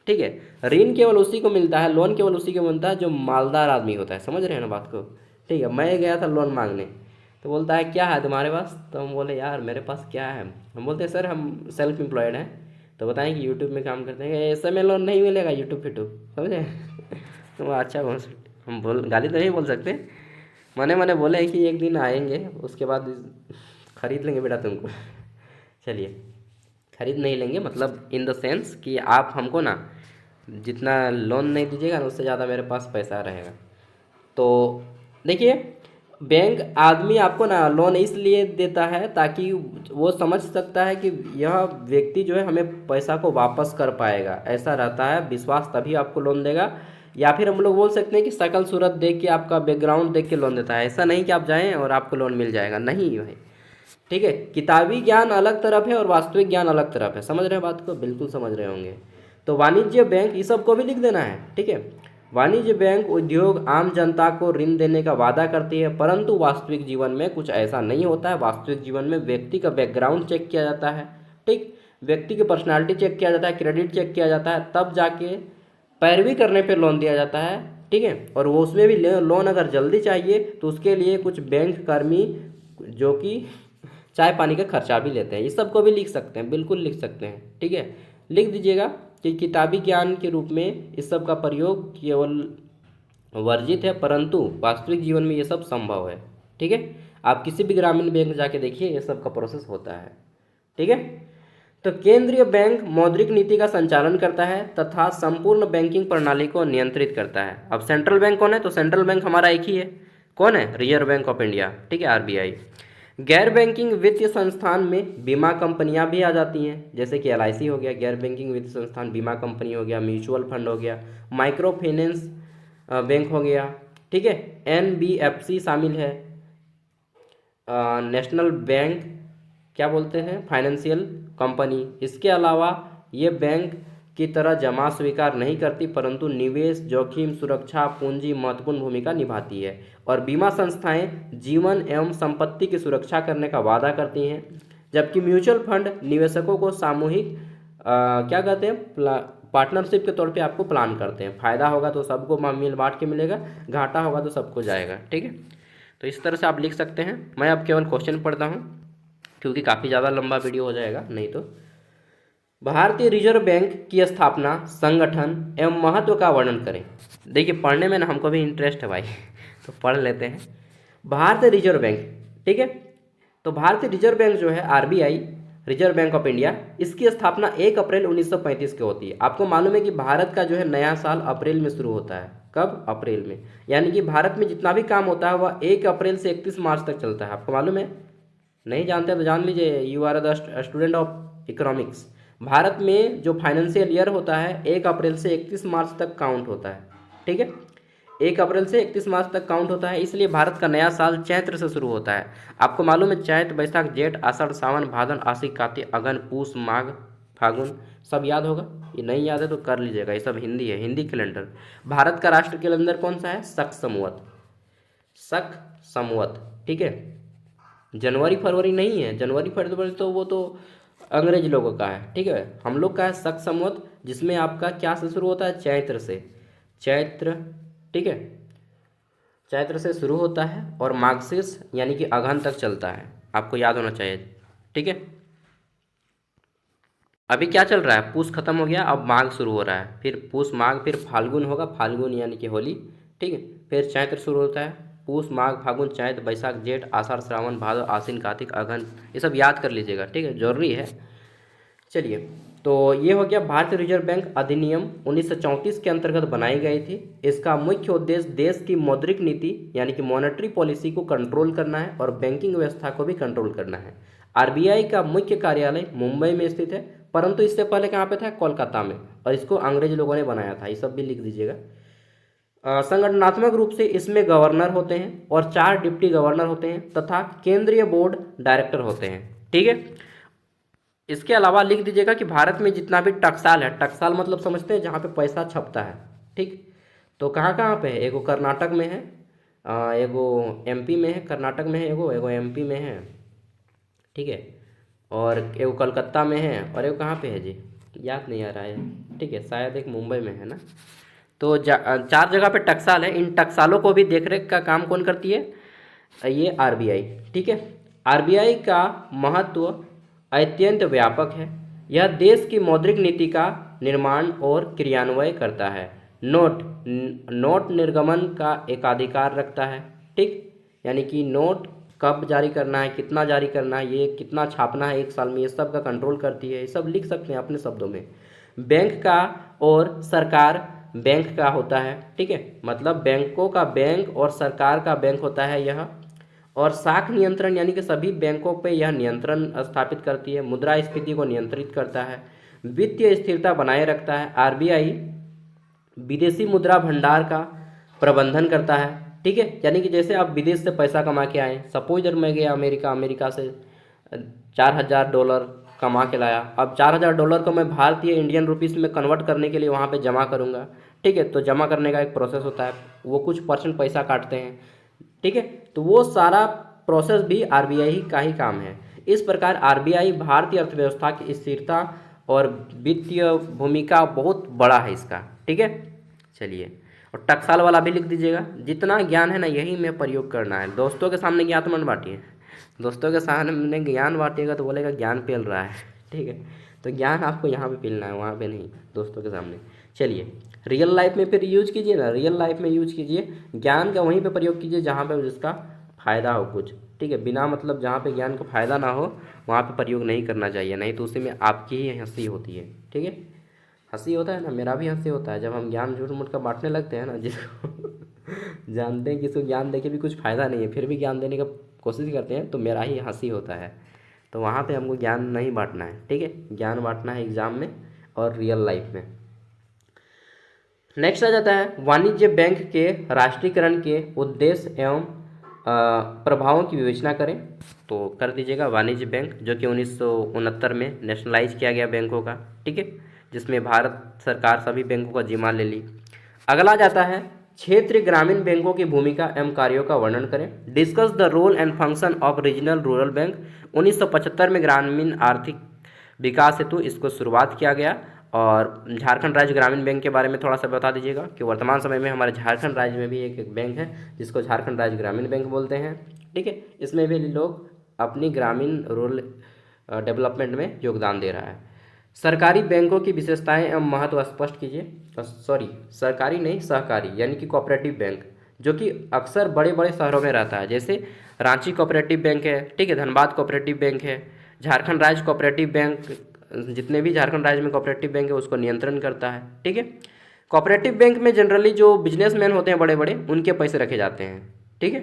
ठीक है। ऋण केवल उसी को मिलता है, लोन केवल उसी को मिलता है जो मालदार आदमी होता है, समझ रहे हैं ना बात को, ठीक है। मैं गया था लोन मांगने, तो बोलता है क्या है तुम्हारे पास, तो हम बोले यार मेरे पास क्या है, हम बोलते हैं सर हम सेल्फ एम्प्लॉयड हैं, तो बताएं कि यूट्यूब में काम करते हैं, ऐसे में लोन नहीं मिलेगा यूट्यूब फिट्यूब, समझे तो अच्छा बहुत, हम गाली तो नहीं बोल सकते, मने मने बोले कि एक दिन आएंगे उसके बाद खरीद लेंगे बेटा तुमको चलिए, खरीद नहीं लेंगे मतलब इन द सेंस कि आप हमको ना जितना लोन नहीं दीजिएगा ना उससे ज़्यादा मेरे पास पैसा रहेगा। तो देखिए बैंक आदमी आपको ना लोन इसलिए देता है ताकि वो समझ सकता है कि यह व्यक्ति जो है हमें पैसा को वापस कर पाएगा, ऐसा रहता है विश्वास, तभी आपको लोन देगा। या फिर हम लोग बोल सकते हैं कि शकल सूरत देख के, आपका बैकग्राउंड देख के लोन देता है, ऐसा नहीं कि आप जाएं और आपको लोन मिल जाएगा, नहीं भाई, ठीक है। किताबी ज्ञान अलग तरफ है और वास्तविक ज्ञान अलग तरफ है, समझ रहे हैं बात को, बिल्कुल समझ रहे होंगे। तो वाणिज्य बैंक ये सब को भी लिख देना है, ठीक है। वाणिज्य बैंक उद्योग आम जनता को ऋण देने का वादा करती है, परंतु वास्तविक जीवन में कुछ ऐसा नहीं होता है। वास्तविक जीवन में व्यक्ति का बैकग्राउंड चेक किया जाता है, ठीक, व्यक्ति की पर्सनालिटी चेक किया जाता है, क्रेडिट चेक किया जाता है, तब जाके पैरवी करने पे लोन दिया जाता है, ठीक है। और वो उसमें भी लोन अगर जल्दी चाहिए तो उसके लिए कुछ बैंक कर्मी जो कि चाय पानी का खर्चा भी लेते हैं, इस सब को भी लिख सकते हैं, बिल्कुल लिख सकते हैं, ठीक है। लिख दीजिएगा कि किताबी ज्ञान के रूप में इस सब का प्रयोग केवल वर्जित है, परंतु वास्तविक जीवन में ये सब संभव है, ठीक है। आप किसी भी ग्रामीण बैंक जाके देखिए ये सब का प्रोसेस होता है, ठीक है। तो केंद्रीय बैंक मौद्रिक नीति का संचालन करता है तथा संपूर्ण बैंकिंग प्रणाली को नियंत्रित करता है। अब सेंट्रल बैंक कौन है, तो सेंट्रल बैंक हमारा एक ही है, कौन है, रिजर्व बैंक ऑफ इंडिया, ठीक है, RBI। गैर बैंकिंग वित्तीय संस्थान में बीमा कंपनियां भी आ जाती हैं, जैसे कि LIC हो गया, गैर बैंकिंग वित्तीय संस्थान बीमा कंपनी हो गया, म्यूचुअल फंड हो गया, माइक्रो फाइनेंस बैंक हो गया, ठीक है। NBFC शामिल है, नेशनल बैंक क्या बोलते हैं, फाइनेंशियल कंपनी। इसके अलावा ये बैंक की तरह जमा स्वीकार नहीं करती, परंतु निवेश जोखिम सुरक्षा पूंजी महत्वपूर्ण भूमिका निभाती है। और बीमा संस्थाएं जीवन एवं संपत्ति की सुरक्षा करने का वादा करती हैं, जबकि म्यूचुअल फंड निवेशकों को सामूहिक क्या कहते हैं, पार्टनरशिप के तौर पे आपको प्लान करते हैं। फायदा होगा तो सबको मिल बांट के मिलेगा, घाटा होगा तो सबको जाएगा। ठीक है, तो इस तरह से आप लिख सकते हैं। मैं अब केवल क्वेश्चन पढ़ता हूँ क्योंकि काफ़ी ज़्यादा लंबा वीडियो हो जाएगा नहीं तो। भारतीय रिजर्व बैंक की स्थापना, संगठन एवं महत्व का वर्णन करें। देखिए पढ़ने में ना हमको भी इंटरेस्ट है भाई तो पढ़ लेते हैं। भारतीय रिजर्व बैंक, ठीक है। तो भारतीय रिजर्व बैंक जो है RBI, reserve bank of India, इसकी स्थापना 1 अप्रैल 1935 को होती है। आपको मालूम है कि भारत का जो है नया साल अप्रैल में शुरू होता है। कब? अप्रैल में। यानी कि भारत में जितना भी काम होता है वह 1 अप्रैल से 31 मार्च तक चलता है। आपको मालूम है? नहीं जानते तो जान लीजिए, you are the student of economics. Bharat में जो फाइनेंशियल ईयर होता है 1 अप्रैल से 31 मार्च तक काउंट होता है। ठीक है, 1 अप्रैल से 31 मार्च तक काउंट होता है, इसलिए भारत का नया साल चैत्र से शुरू होता है। आपको मालूम है चैत बैसाख जेठ आषाढ़ सावन भादन आश्विन कार्तिक अगहन पूस माघ फागुन, सब याद होगा? ये नहीं याद है तो कर लीजिएगा, ये सब हिंदी है, हिंदी कैलेंडर। भारत का राष्ट्र कैलेंडर कौन सा है? शक संवत, शक संवत। ठीक है, जनवरी फरवरी नहीं है, जनवरी फरवरी तो वो तो अंग्रेज लोगों का है। ठीक है, हम लोग का है शक संवत, जिसमें आपका क्या से शुरू होता है? चैत्र से, चैत्र। ठीक है, चैत्र से शुरू होता है और मार्गशीर्ष यानी कि अगहन तक चलता है, आपको याद होना चाहिए। ठीक है, अभी क्या चल रहा है? पूस खत्म हो गया, अब माघ शुरू हो रहा है, फिर पूस माघ, फिर फाल्गुन होगा, फाल्गुन यानी कि होली। ठीक है, फिर चैत्र शुरू होता है, पूस माघ फागुन चैत्र बैसाख जेठ आषाढ़ श्रावण भादव आश्विन कार्तिक अगहन, ये सब याद कर लीजिएगा। ठीक है, जरूरी है। चलिए, तो ये हो गया भारतीय रिजर्व बैंक अधिनियम 1934 के अंतर्गत बनाई गई थी। इसका मुख्य उद्देश्य देश की मौद्रिक नीति यानी कि मॉनेटरी पॉलिसी को कंट्रोल करना है और बैंकिंग व्यवस्था को भी कंट्रोल करना है। आरबीआई का मुख्य कार्यालय मुंबई में स्थित है, परंतु इससे पहले कहाँ पे था? कोलकाता में, और इसको अंग्रेज लोगों ने बनाया था। ये सब भी लिख दीजिएगा। संगठनात्मक रूप से इसमें गवर्नर होते हैं और 4 डिप्टी गवर्नर होते हैं तथा केंद्रीय बोर्ड डायरेक्टर होते हैं। ठीक है, इसके अलावा लिख दीजिएगा कि भारत में जितना भी टकसाल है, टकसाल मतलब समझते हैं जहाँ पे पैसा छपता है। ठीक, तो कहाँ कहाँ पे है? एगो कर्नाटक में है, एगो एमपी में है, कर्नाटक में है एगो, एगो एमपी में है। ठीक है, और एगो कलकत्ता में है, और एगो कहाँ पे है जी, याद नहीं आ रहा है। ठीक है, शायद एक मुंबई में है ना। तो 4 जगह पे टकसाल है। इन टकसालों को भी देखरेख का काम कौन करती है? ये आरबीआई। ठीक है, आरबीआई का महत्व अत्यंत व्यापक है। यह देश की मौद्रिक नीति का निर्माण और क्रियान्वयन करता है। नोट निर्गमन का एकाधिकार रखता है। ठीक, यानी कि नोट कब जारी करना है, कितना जारी करना है, ये कितना छापना है 1 साल में, ये सब का कंट्रोल करती है। ये सब लिख सकते हैं अपने शब्दों में। बैंक का और सरकार बैंक का होता है। ठीक है, मतलब बैंकों का बैंक और सरकार का बैंक होता है यह। और साख नियंत्रण यानी कि सभी बैंकों पे यह नियंत्रण स्थापित करती है। मुद्रास्फीति को नियंत्रित करता है, वित्तीय स्थिरता बनाए रखता है। आरबीआई विदेशी मुद्रा भंडार का प्रबंधन करता है। ठीक है, यानी कि जैसे आप विदेश से पैसा कमा के आए, सपोज इधर मैं गया अमेरिका, अमेरिका से $4000 कमा के लाया। अब $4000 को मैं भारतीय इंडियन रुपीस में कन्वर्ट करने के लिए वहाँ पे जमा करूँगा। ठीक है, तो जमा करने का एक प्रोसेस होता है, वो कुछ % पैसा काटते हैं। ठीक है, तो वो सारा प्रोसेस भी आरबीआई का ही काम है। इस प्रकार आरबीआई भारतीय अर्थव्यवस्था की स्थिरता और वित्तीय भूमिका बहुत बड़ा है इसका। ठीक है, चलिए, और टकसाल वाला भी लिख दीजिएगा। जितना ज्ञान है ना यही में प्रयोग करना है। दोस्तों के सामने ज्ञान मत बांटिए, दोस्तों के सामने ज्ञान बांटिएगा तो बोलेगा ज्ञान पेल रहा है। ठीक है, तो ज्ञान आपको यहाँ पे पेलना है, वहाँ पे नहीं, दोस्तों के सामने। चलिए, रियल लाइफ में फिर यूज कीजिए ना, रियल लाइफ में यूज कीजिए ज्ञान का, वहीं पे प्रयोग कीजिए जहाँ पे जिसका फायदा हो कुछ। ठीक है, बिना मतलब जहाँ पे ज्ञान का फायदा ना हो वहाँ पे प्रयोग नहीं करना चाहिए, नहीं तो उसी में आपकी ही हंसी होती है। ठीक है, हंसी होता है ना, मेरा भी हंसी होता है जब हम ज्ञान झूठ मूठ का बांटने लगते हैं ना, जिसको जानते हैं कि इसको ज्ञान देके भी कुछ फ़ायदा नहीं है, फिर भी ज्ञान देने का कोशिश करते हैं, तो मेरा ही हंसी होता है। तो वहाँ पे हमको ज्ञान नहीं बांटना है। ठीक है, ज्ञान बांटना है एग्ज़ाम में और रियल लाइफ में। नेक्स्ट आ जाता है वाणिज्य बैंक के राष्ट्रीयकरण के उद्देश्य एवं प्रभावों की विवेचना करें। तो कर दीजिएगा वाणिज्य बैंक, जो कि 1969 में नेशनलाइज किया गया बैंकों का, ठीक है, जिसमें भारत सरकार सभी बैंकों का जिम्मा ले ली। अगला जाता है क्षेत्रीय ग्रामीण बैंकों की भूमिका एवं कार्यों का वर्णन करें। Discuss the role and function of regional rural bank. 1975 में ग्रामीण आर्थिक विकास हेतु इसको शुरुआत किया गया। और झारखंड राज्य ग्रामीण बैंक के बारे में थोड़ा सा बता दीजिएगा कि वर्तमान समय में हमारे झारखंड राज्य में भी एक बैंक है जिसको झारखंड राज्य ग्रामीण बैंक बोलते हैं, ठीक है। इसमें भी लोग अपनी ग्रामीण रूरल डेवलपमेंट में योगदान दे रहा है। सरकारी बैंकों की विशेषताएं एवं महत्व स्पष्ट कीजिए। सॉरी, सरकारी नहीं, सहकारी यानी कि कोऑपरेटिव बैंक, जो कि अक्सर बड़े बड़े शहरों में रहता है, जैसे रांची कोऑपरेटिव बैंक है, ठीक है, धनबाद कोऑपरेटिव बैंक है, झारखंड राज्य कोऑपरेटिव बैंक, जितने भी झारखंड राज्य में कोऑपरेटिव बैंक है उसको नियंत्रण करता है, ठीक है। कोऑपरेटिव बैंक में जनरली जो बिजनेसमैन होते हैं बड़े बड़े, उनके पैसे रखे जाते हैं, ठीक है।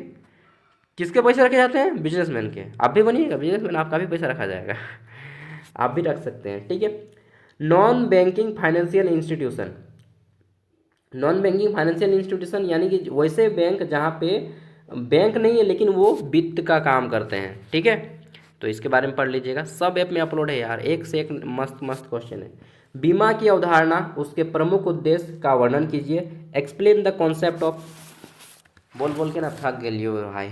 किसके पैसे रखे जाते हैं? बिजनेसमैन के। आप भी बनिएगा बिजनेसमैन, आपका भी पैसा रखा जाएगा आप भी रख सकते हैं, ठीक है। Non banking financial institution. Non banking financial institution यानी कि वैसे बैंक जहाँ पे बैंक नहीं है लेकिन वो वित्त का काम करते हैं, ठीक है। तो इसके बारे में पढ़ लीजिएगा, सब ऐप में अपलोड है यार, एक से एक मस्त मस्त क्वेश्चन है। बीमा की अवधारणा, उसके प्रमुख उद्देश्य का वर्णन कीजिए। Explain the concept of. बोल बोल के ना थक गए भाई।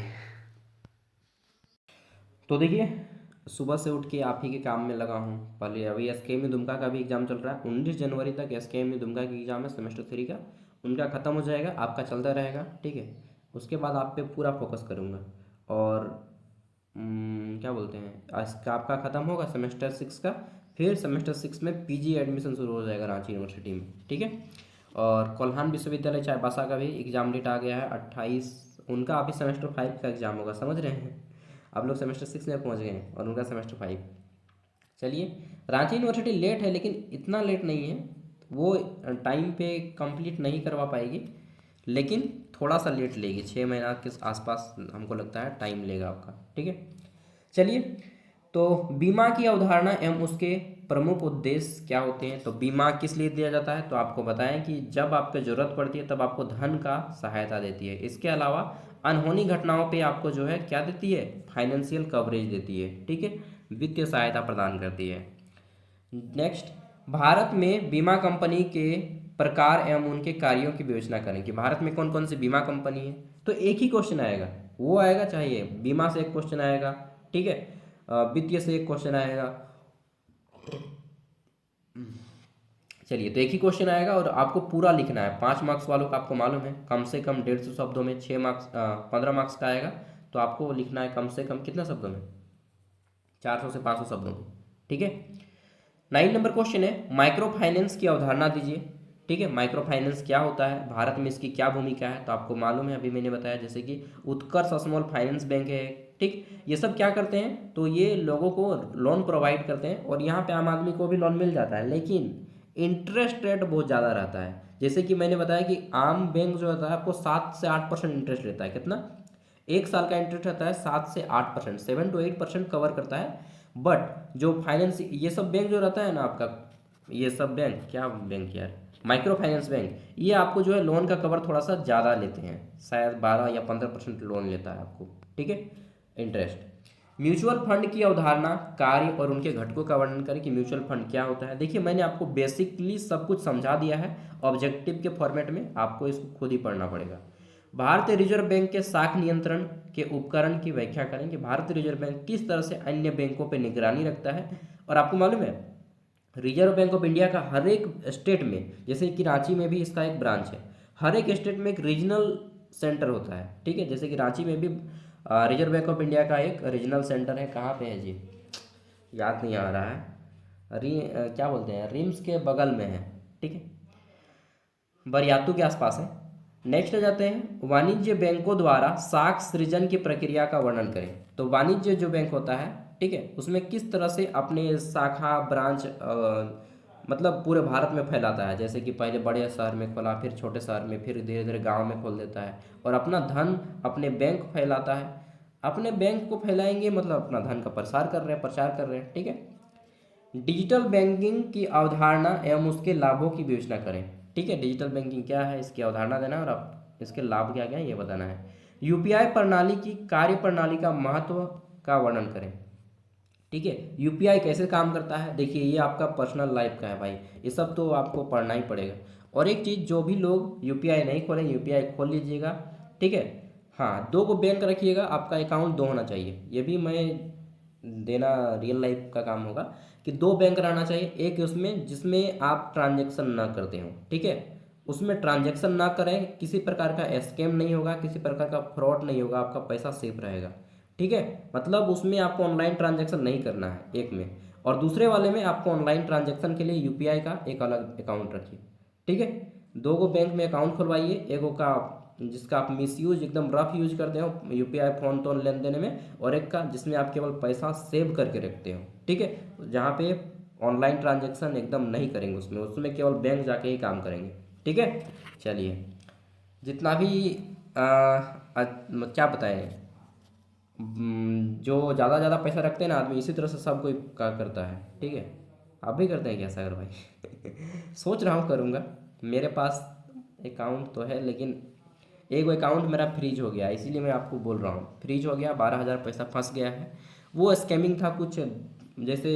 तो देखिए, सुबह से उठ के आप ही के काम में लगा हूँ। पहले अभी एसकेएमयू दुमका का भी एग्जाम चल रहा है, 19 जनवरी तक एसकेएमयू दुमका की एग्जाम है, सेमेस्टर 3 का। उनका ख़त्म हो जाएगा, आपका चलता रहेगा, ठीक है। उसके बाद आप पे पूरा फोकस करूँगा। और क्या बोलते हैं, आज आपका ख़त्म होगा सेमेस्टर 6 का, फिर सेमेस्टर 6 में पीजी एडमिशन शुरू हो जाएगा रांची यूनिवर्सिटी में, ठीक है। और कोल्हान विश्वविद्यालय चाईबासा का भी एग्ज़ाम डेट आ गया है 28, उनका अभी सेमेस्टर 5 का एग्ज़ाम होगा, समझ रहे हैं। आप लोग सेमेस्टर 6 में पहुंच गए हैं और उनका सेमेस्टर 5। चलिए, रांची यूनिवर्सिटी लेट है लेकिन इतना लेट नहीं है, वो टाइम पे कंप्लीट नहीं करवा पाएगी, लेकिन थोड़ा सा लेट लेगी, 6 महीना के आसपास हमको लगता है टाइम लेगा आपका, ठीक है। चलिए, तो बीमा की अवधारणा एवं उसके प्रमुख उद्देश्य क्या होते हैं। तो बीमा किस लिए दिया जाता है, तो आपको बताएं कि जब आपको ज़रूरत पड़ती है तब आपको धन का सहायता देती है। इसके अलावा अनहोनी घटनाओं पे आपको जो है क्या देती है, फाइनेंशियल कवरेज देती है, ठीक है, वित्तीय सहायता प्रदान करती है। नेक्स्ट, भारत में बीमा कंपनी के प्रकार एवं उनके कार्यों की विवेचना करें कि भारत में कौन कौन सी बीमा कंपनी है। तो एक ही क्वेश्चन आएगा, वो आएगा, चाहिए बीमा से एक क्वेश्चन आएगा, ठीक है, वित्तीय से एक क्वेश्चन आएगा। चलिए, तो एक ही क्वेश्चन आएगा और आपको पूरा लिखना है। 5 मार्क्स वालों का आपको मालूम है कम से कम 150 शब्दों में 6 मार्क्स 15 मार्क्स का आएगा। तो आपको लिखना है कम से कम कितना शब्दों में, 400 से 500 शब्दों में, ठीक है। 9 नंबर क्वेश्चन है, माइक्रो फाइनेंस की अवधारणा दीजिए, ठीक है। माइक्रो फाइनेंस क्या होता है, भारत में इसकी क्या भूमिका है। तो आपको मालूम है, अभी मैंने बताया, जैसे कि उत्कर्ष स्मॉल फाइनेंस बैंक है, ठीक। ये सब क्या करते हैं, तो ये लोगों को लोन प्रोवाइड करते हैं और यहाँ पे आम आदमी को भी लोन मिल जाता है, लेकिन इंटरेस्ट रेट बहुत ज़्यादा रहता है। जैसे कि मैंने बताया कि आम बैंक जो होता है आपको 7 से 8% इंटरेस्ट लेता है। कितना, 1 साल का इंटरेस्ट रहता है 7 से 8%, 7 to 8% कवर करता है। बट जो फाइनेंस, ये सब बैंक जो रहता है ना आपका, ये सब बैंक, क्या बैंक यार, माइक्रो फाइनेंस बैंक, ये आपको जो है लोन का कवर थोड़ा सा ज़्यादा लेते हैं, शायद 12 या 15% लोन लेता है आपको, ठीक है, इंटरेस्ट। म्यूचुअल फंड की अवधारणा, कार्य और उनके घटकों का वर्णन करें कि म्यूचुअल फंड क्या होता है। देखिए, मैंने आपको बेसिकली सब कुछ समझा दिया है, ऑब्जेक्टिव के फॉर्मेट में, आपको इसको खुद ही पढ़ना पड़ेगा। भारतीय रिजर्व बैंक के शाख नियंत्रण के उपकरण की व्याख्या करें कि भारतीय रिजर्व बैंक किस तरह से अन्य बैंकों पर निगरानी रखता है। और आपको मालूम है, रिजर्व बैंक ऑफ इंडिया का हर एक स्टेट में, जैसे कि रांची में भी इसका एक ब्रांच है, हर एक स्टेट में एक रीजनल सेंटर होता है, ठीक है। जैसे कि रांची में भी रिजर्व बैंक ऑफ इंडिया का एक रीजनल सेंटर है, कहाँ पे है जी, याद नहीं आ रहा है, क्या बोलते हैं, रिम्स के बगल में है, ठीक है, बरियातू के आसपास है। नेक्स्ट आ जाते हैं, वाणिज्य बैंकों द्वारा साख सृजन की प्रक्रिया का वर्णन करें। तो वाणिज्य जो बैंक होता है, ठीक है, उसमें किस तरह से अपने शाखा ब्रांच मतलब पूरे भारत में फैलाता है। जैसे कि पहले बड़े शहर में खोला, फिर छोटे शहर में, फिर धीरे धीरे गांव में खोल देता है और अपना धन, अपने बैंक फैलाता है। अपने बैंक को फैलाएंगे मतलब अपना धन का प्रचार कर रहे हैं, ठीक है। डिजिटल बैंकिंग की अवधारणा एवं उसके लाभों की विवेचना करें, ठीक है, डिजिटल बैंकिंग क्या है, इसकी अवधारणा देना है और आप इसके लाभ क्या क्या है ये बताना है। यूपीआई प्रणाली की कार्य प्रणाली का महत्व का वर्णन करें। ठीक है, यूपीआई कैसे काम करता है, देखिए ये आपका पर्सनल लाइफ का है भाई, ये सब तो आपको पढ़ना ही पड़ेगा। और एक चीज़, जो भी लोग यूपीआई नहीं खोलें, यूपीआई खोल लीजिएगा। ठीक है, हाँ, दो को बैंक रखिएगा, आपका अकाउंट दो होना चाहिए, ये भी मैं देना रियल लाइफ का काम होगा कि दो बैंक रहना चाहिए। एक उसमें जिसमें आप ट्रांजेक्शन ना करते हो, ठीक है, उसमें ट्रांजेक्शन ना करें, किसी प्रकार का स्कैम नहीं होगा, किसी प्रकार का फ्रॉड नहीं होगा, आपका पैसा सेफ रहेगा। ठीक है, मतलब उसमें आपको ऑनलाइन ट्रांजैक्शन नहीं करना है एक में, और दूसरे वाले में आपको ऑनलाइन ट्रांजैक्शन के लिए यूपीआई का एक अलग अकाउंट रखिए। ठीक है, दो को बैंक में अकाउंट खुलवाइए, एक का जिसका आप मिस यूज एकदम रफ यूज करते हो यूपीआई फोन तो लेन देन में, और एक का जिसमें आप केवल पैसा सेव करके रखते हो। ठीक है, जहाँ पे ऑनलाइन ट्रांजैक्शन एकदम नहीं करेंगे, उसमें उसमें केवल बैंक जाके ही काम करेंगे। ठीक है, चलिए, जितना भी क्या बताएं, जो ज़्यादा ज़्यादा पैसा रखते हैं ना आदमी, इसी तरह से सब कोई का करता है। ठीक है, आप भी करते हैं क्या सागर भाई? सोच रहा हूँ करूँगा, मेरे पास अकाउंट तो है, लेकिन एक अकाउंट मेरा फ्रीज हो गया, इसीलिए मैं आपको बोल रहा हूँ, फ्रीज हो गया, 12,000 पैसा फंस गया है। वो स्कैमिंग था कुछ, जैसे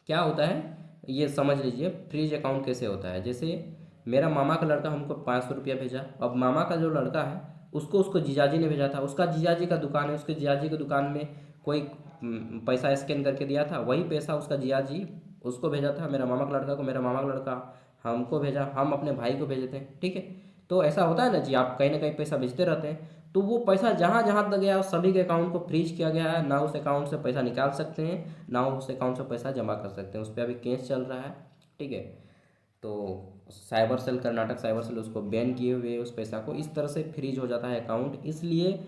क्या होता है ये समझ लीजिए, फ्रीज अकाउंट कैसे होता है। जैसे मेरा मामा का लड़का हमको 500 रुपया भेजा, अब मामा का जो लड़का है उसको उसको जीजाजी ने भेजा था, उसका जीजाजी का दुकान है, उसके जीजाजी की दुकान में कोई पैसा स्कैन करके दिया था, वही पैसा उसका जीजाजी उसको भेजा था, मेरा मामा का लड़का को, मेरा मामा का लड़का हमको भेजा, हम अपने भाई को भेजते हैं। ठीक है, तो ऐसा होता है ना जी, आप कहीं ना कहीं पैसा भेजते रहते हैं, तो वो पैसा जहाँ जहाँ तक गया सभी के अकाउंट को फ्रीज किया गया है, ना उस अकाउंट से पैसा निकाल सकते हैं, ना उस अकाउंट से पैसा जमा कर सकते हैं, उस पर अभी केस चल रहा है। ठीक है, तो cyber cell, Karnataka cyber cell उसको बैन किए हुए उस पैसा को, इस तरह से फ्रीज हो जाता है अकाउंट। इसलिए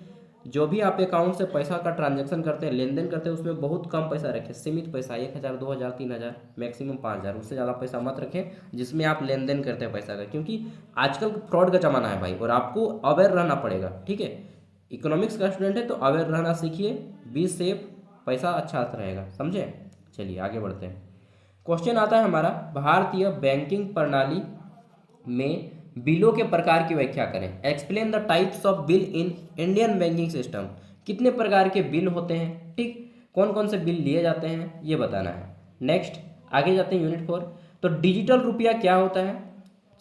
जो भी आप अकाउंट से पैसा का ट्रांजैक्शन करते हैं, लेन देन करते हैं, उसमें बहुत कम पैसा रखें, सीमित पैसा, 1,000 2,000 3,000 मैक्सिमम 5,000, उससे ज़्यादा पैसा मत रखें जिसमें आप लेन देन करते हैं पैसा का, क्योंकि आजकल फ्रॉड का ज़माना है भाई, और आपको अवेयर रहना पड़ेगा। ठीक है, इकोनॉमिक्स का स्टूडेंट है तो अवेयर रहना सीखिए, बी सेफ, पैसा अच्छा रहेगा, समझे। चलिए आगे बढ़ते हैं। क्वेश्चन आता है हमारा, भारतीय बैंकिंग प्रणाली में बिलों के प्रकार की व्याख्या करें। Explain the types of bill in Indian banking system. कितने प्रकार के बिल होते हैं, ठीक, कौन कौन से बिल लिए जाते हैं ये बताना है। नेक्स्ट आगे जाते हैं यूनिट 4। तो डिजिटल रुपया क्या होता है,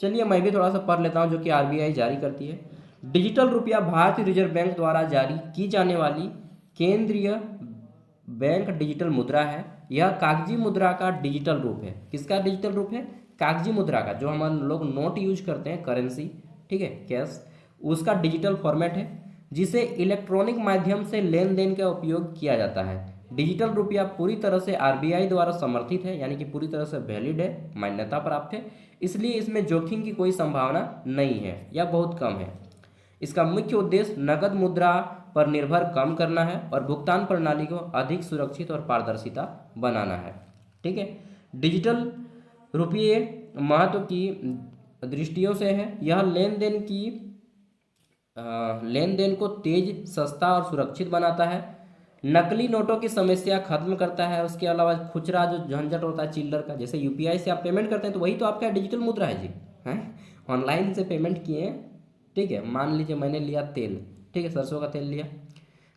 चलिए मैं भी थोड़ा सा पढ़ लेता हूँ, जो कि आरबीआई जारी करती है। डिजिटल रुपया भारतीय रिजर्व बैंक द्वारा जारी की जाने वाली केंद्रीय बैंक डिजिटल मुद्रा है। यह कागजी मुद्रा का डिजिटल रूप है। किसका डिजिटल रूप है? कागजी मुद्रा का, जो हम लोग नोट यूज करते हैं, करेंसी, ठीक है, कैश, उसका डिजिटल फॉर्मेट है, जिसे इलेक्ट्रॉनिक माध्यम से लेन देन का उपयोग किया जाता है। डिजिटल रुपया पूरी तरह से आरबीआई द्वारा समर्थित है, यानी कि पूरी तरह से वैलिड है, मान्यता प्राप्त है, इसलिए इसमें जोखिम की कोई संभावना नहीं है या बहुत कम है। इसका मुख्य उद्देश्य नकद मुद्रा पर निर्भर कम करना है और भुगतान प्रणाली को अधिक सुरक्षित और पारदर्शिता बनाना है। ठीक है, डिजिटल रुपये महत्व की दृष्टियों से है, यह लेन देन को तेज, सस्ता और सुरक्षित बनाता है, नकली नोटों की समस्या खत्म करता है। उसके अलावा खुचरा जो झंझट होता है चिल्लर का, जैसे यूपीआई से आप पेमेंट करते हैं तो वही तो आपका डिजिटल मुद्रा है जी, हैं, ऑनलाइन से पेमेंट किए, ठीक है। मान लीजिए मैंने लिया तेल, ठीक है, सरसों का तेल लिया,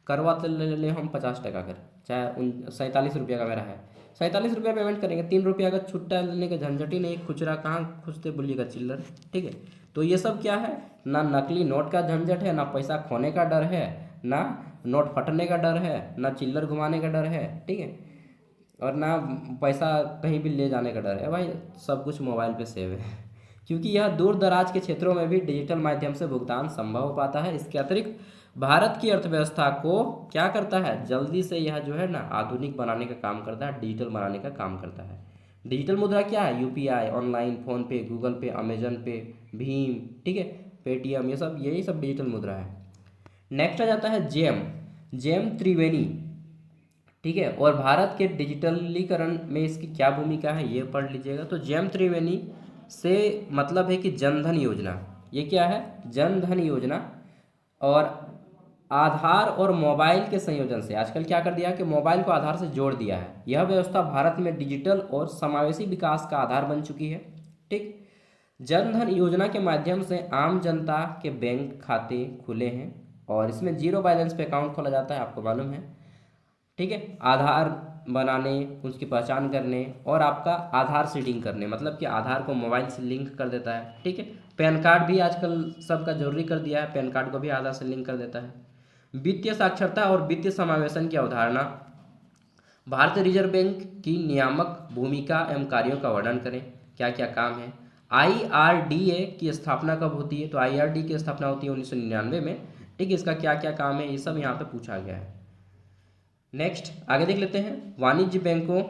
करवा तेल ले ले हम 50 टका कर, चाहे 47 रुपये का मेरा है, 47 रुपया पेमेंट करेंगे, 3 रुपया का छुट्टा लेने का झंझट ही नहीं, खुचरा कहाँ खुजते बोलिएगा, चिल्लर। ठीक है, तो ये सब क्या है, ना नकली नोट का झंझट है, ना पैसा खोने का डर है, ना नोट फटने का डर है, ना चिल्लर घुमाने का डर है, ठीक है, और ना पैसा कहीं भी ले जाने का डर है भाई, सब कुछ मोबाइल पे सेव है। क्योंकि यह दूर दराज के क्षेत्रों में भी डिजिटल माध्यम से भुगतान संभव हो पाता है। इसके अतिरिक्त भारत की अर्थव्यवस्था को क्या करता है, जल्दी से यह जो है ना आधुनिक बनाने का काम करता है, डिजिटल बनाने का काम करता है। डिजिटल मुद्रा क्या है, यूपीआई, ऑनलाइन, फोन पे, गूगल पे, अमेजन पे, भीम, ठीक है, पेटीएम, ये सब यही सब डिजिटल मुद्रा है। नेक्स्ट आ जाता है जेम, जेम त्रिवेणी, ठीक है, और भारत के डिजिटलीकरण में इसकी क्या भूमिका है ये पढ़ लीजिएगा। तो जेम त्रिवेणी से मतलब है कि जनधन योजना, ये क्या है, जनधन योजना, और आधार और मोबाइल के संयोजन से आजकल क्या कर दिया है कि मोबाइल को आधार से जोड़ दिया है। यह व्यवस्था भारत में डिजिटल और समावेशी विकास का आधार बन चुकी है। ठीक, जन धन योजना के माध्यम से आम जनता के बैंक खाते खुले हैं और इसमें जीरो बैलेंस पे अकाउंट खोला जाता है, आपको मालूम है। ठीक है, आधार बनाने, उसकी पहचान करने और आपका आधार सीडिंग करने, मतलब कि आधार को मोबाइल से लिंक कर देता है। ठीक है, पैन कार्ड भी आजकल सबका जरूरी कर दिया है, पैन कार्ड को भी आधार से लिंक कर देता है। वित्तीय साक्षरता और वित्तीय समावेशन की अवधारणा। भारतीय रिजर्व बैंक की नियामक भूमिका एवं कार्यों का वर्णन करें, क्या क्या काम है। आईआरडीए की स्थापना कब होती है, तो आईआरडी की स्थापना होती है 1999 में। ठीक है, इसका क्या क्या काम है ये सब यहाँ पे पूछा गया है। नेक्स्ट आगे देख लेते हैं, वाणिज्य बैंकों।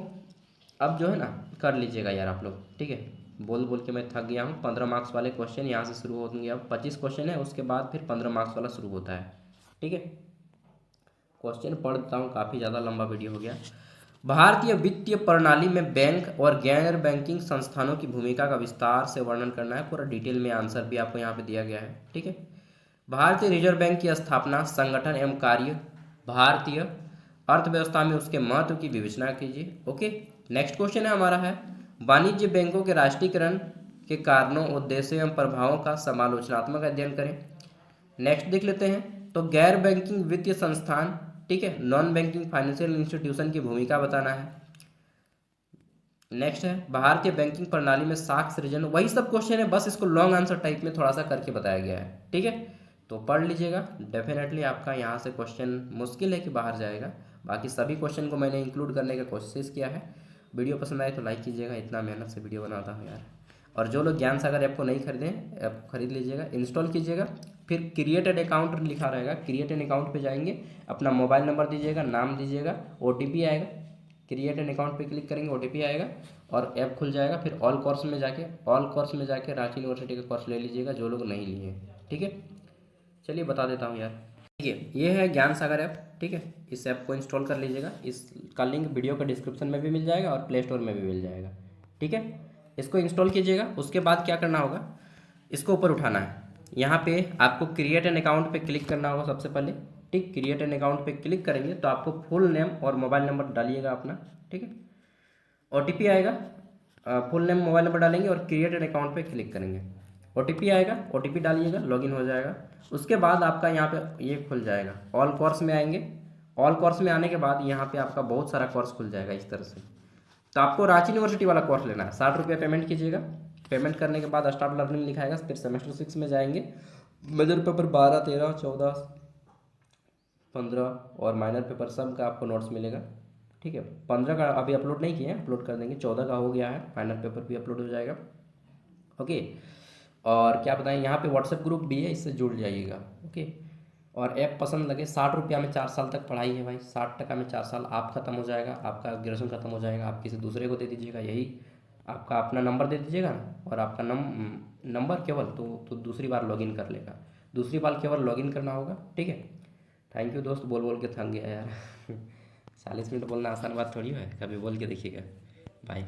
अब जो है ना कर लीजिएगा यार आप लोग, ठीक है, बोल बोल के मैं थक गया हूँ। 15 मार्क्स वाले क्वेश्चन यहाँ से शुरू होंगे। अब 25 क्वेश्चन है, उसके बाद फिर 15 मार्क्स वाला शुरू होता है। ठीक है, क्वेश्चन पढ़ देता हूँ, काफ़ी ज़्यादा लंबा वीडियो हो गया। भारतीय वित्तीय प्रणाली में बैंक और गैर बैंकिंग संस्थानों की भूमिका का विस्तार से वर्णन करना है, पूरा डिटेल में आंसर भी आपको यहाँ पे दिया गया है। ठीक है, भारतीय रिजर्व बैंक की स्थापना, संगठन एवं कार्य, भारतीय अर्थव्यवस्था में उसके महत्व की विवेचना कीजिए। ओके, नेक्स्ट क्वेश्चन है हमारा है, वाणिज्य बैंकों के राष्ट्रीयकरण के कारणों, उद्देश्यों एवं प्रभावों का समालोचनात्मक अध्ययन करें। नेक्स्ट देख लेते हैं, तो गैर बैंकिंग वित्तीय संस्थान, ठीक है, नॉन बैंकिंग फाइनेंशियल इंस्टीट्यूशन की भूमिका बताना है। नेक्स्ट है, भारतीय बैंकिंग प्रणाली में साख सृजन। वही सब क्वेश्चन है, बस इसको लॉन्ग आंसर टाइप में थोड़ा सा करके बताया गया है। ठीक है, तो पढ़ लीजिएगा, डेफिनेटली आपका यहाँ से क्वेश्चन मुश्किल है कि बाहर जाएगा। बाकी सभी क्वेश्चन को मैंने इंक्लूड करने का कोशिश किया है। वीडियो पसंद आए तो लाइक कीजिएगा, इतना मेहनत से वीडियो बनाता हूँ यार। और जो लोग ज्ञान सागर ऐप को नहीं खरीदें, ऐप खरीद लीजिएगा, इंस्टॉल कीजिएगा। फिर क्रिएट एन अकाउंट लिखा रहेगा, क्रिएट एन अकाउंट पे जाएंगे, अपना मोबाइल नंबर दीजिएगा, नाम दीजिएगा, ओटीपी आएगा, क्रिएट एन अकाउंट पे क्लिक करेंगे, ओटीपी आएगा और ऐप खुल जाएगा। फिर ऑल कोर्स में जाके रांची यूनिवर्सिटी का कोर्स ले लीजिएगा, जो लोग नहीं लिए। ठीक है, चलिए बता देता हूँ यार। ठीक है, ये है ज्ञान सागर ऐप। ठीक है, इस ऐप को इंस्टॉल कर लीजिएगा, इसका लिंक वीडियो का डिस्क्रिप्शन में भी मिल जाएगा और प्ले स्टोर में भी मिल जाएगा। ठीक है, इसको इंस्टॉल कीजिएगा। उसके बाद क्या करना होगा, इसको ऊपर उठाना है, यहाँ पे आपको क्रिएट एन अकाउंट पे क्लिक करना होगा सबसे पहले। ठीक, क्रिएट एन अकाउंट पे क्लिक करेंगे तो आपको फुल नेम और मोबाइल नंबर डालिएगा अपना। ठीक है, ओटीपी आएगा, फुल नेम मोबाइल नंबर डालेंगे और क्रिएट एन अकाउंट पे क्लिक करेंगे, ओटीपी आएगा, ओटीपी डालिएगा, लॉगिन हो जाएगा। उसके बाद आपका यहाँ पे ये खुल जाएगा, ऑल कोर्स में आएंगे। ऑल कोर्स में आने के बाद यहाँ पे आपका बहुत सारा कोर्स खुल जाएगा इस तरह से। तो आपको रांची यूनिवर्सिटी वाला कोर्स लेना है, 60 रुपये पेमेंट कीजिएगा। पेमेंट करने के बाद स्टार्ट लर्निंग लिखाएगा, फिर सेमेस्टर 6 में जाएंगे। मेजर पेपर 12, 13, 14, 15 और माइनर पेपर सब का आपको नोट्स मिलेगा। ठीक है, 15 का अभी अपलोड नहीं किए हैं, अपलोड कर देंगे। 14 का हो गया है, फाइनल पेपर भी अपलोड हो जाएगा। ओके, और क्या बताएं, यहाँ पे व्हाट्सएप ग्रुप भी है, इससे जुड़ जाइएगा। ओके, और ऐप पसंद लगे, 60 रुपया में 4 साल तक पढ़ाई है भाई, 60 टका में 4 साल आप खत्म हो जाएगा, आपका ग्रेजुएशन खत्म हो जाएगा। आप किसी दूसरे को दे दीजिएगा, यही आपका अपना नंबर दे दीजिएगा और आपका नंबर केवल तो दूसरी बार लॉगिन कर लेगा, दूसरी बार केवल लॉगिन करना होगा। ठीक है, थैंक यू दोस्त, बोल बोल के थक गया यार 40 मिनट बोलना आसान बात थोड़ी है, कभी बोल के देखिएगा। बाय।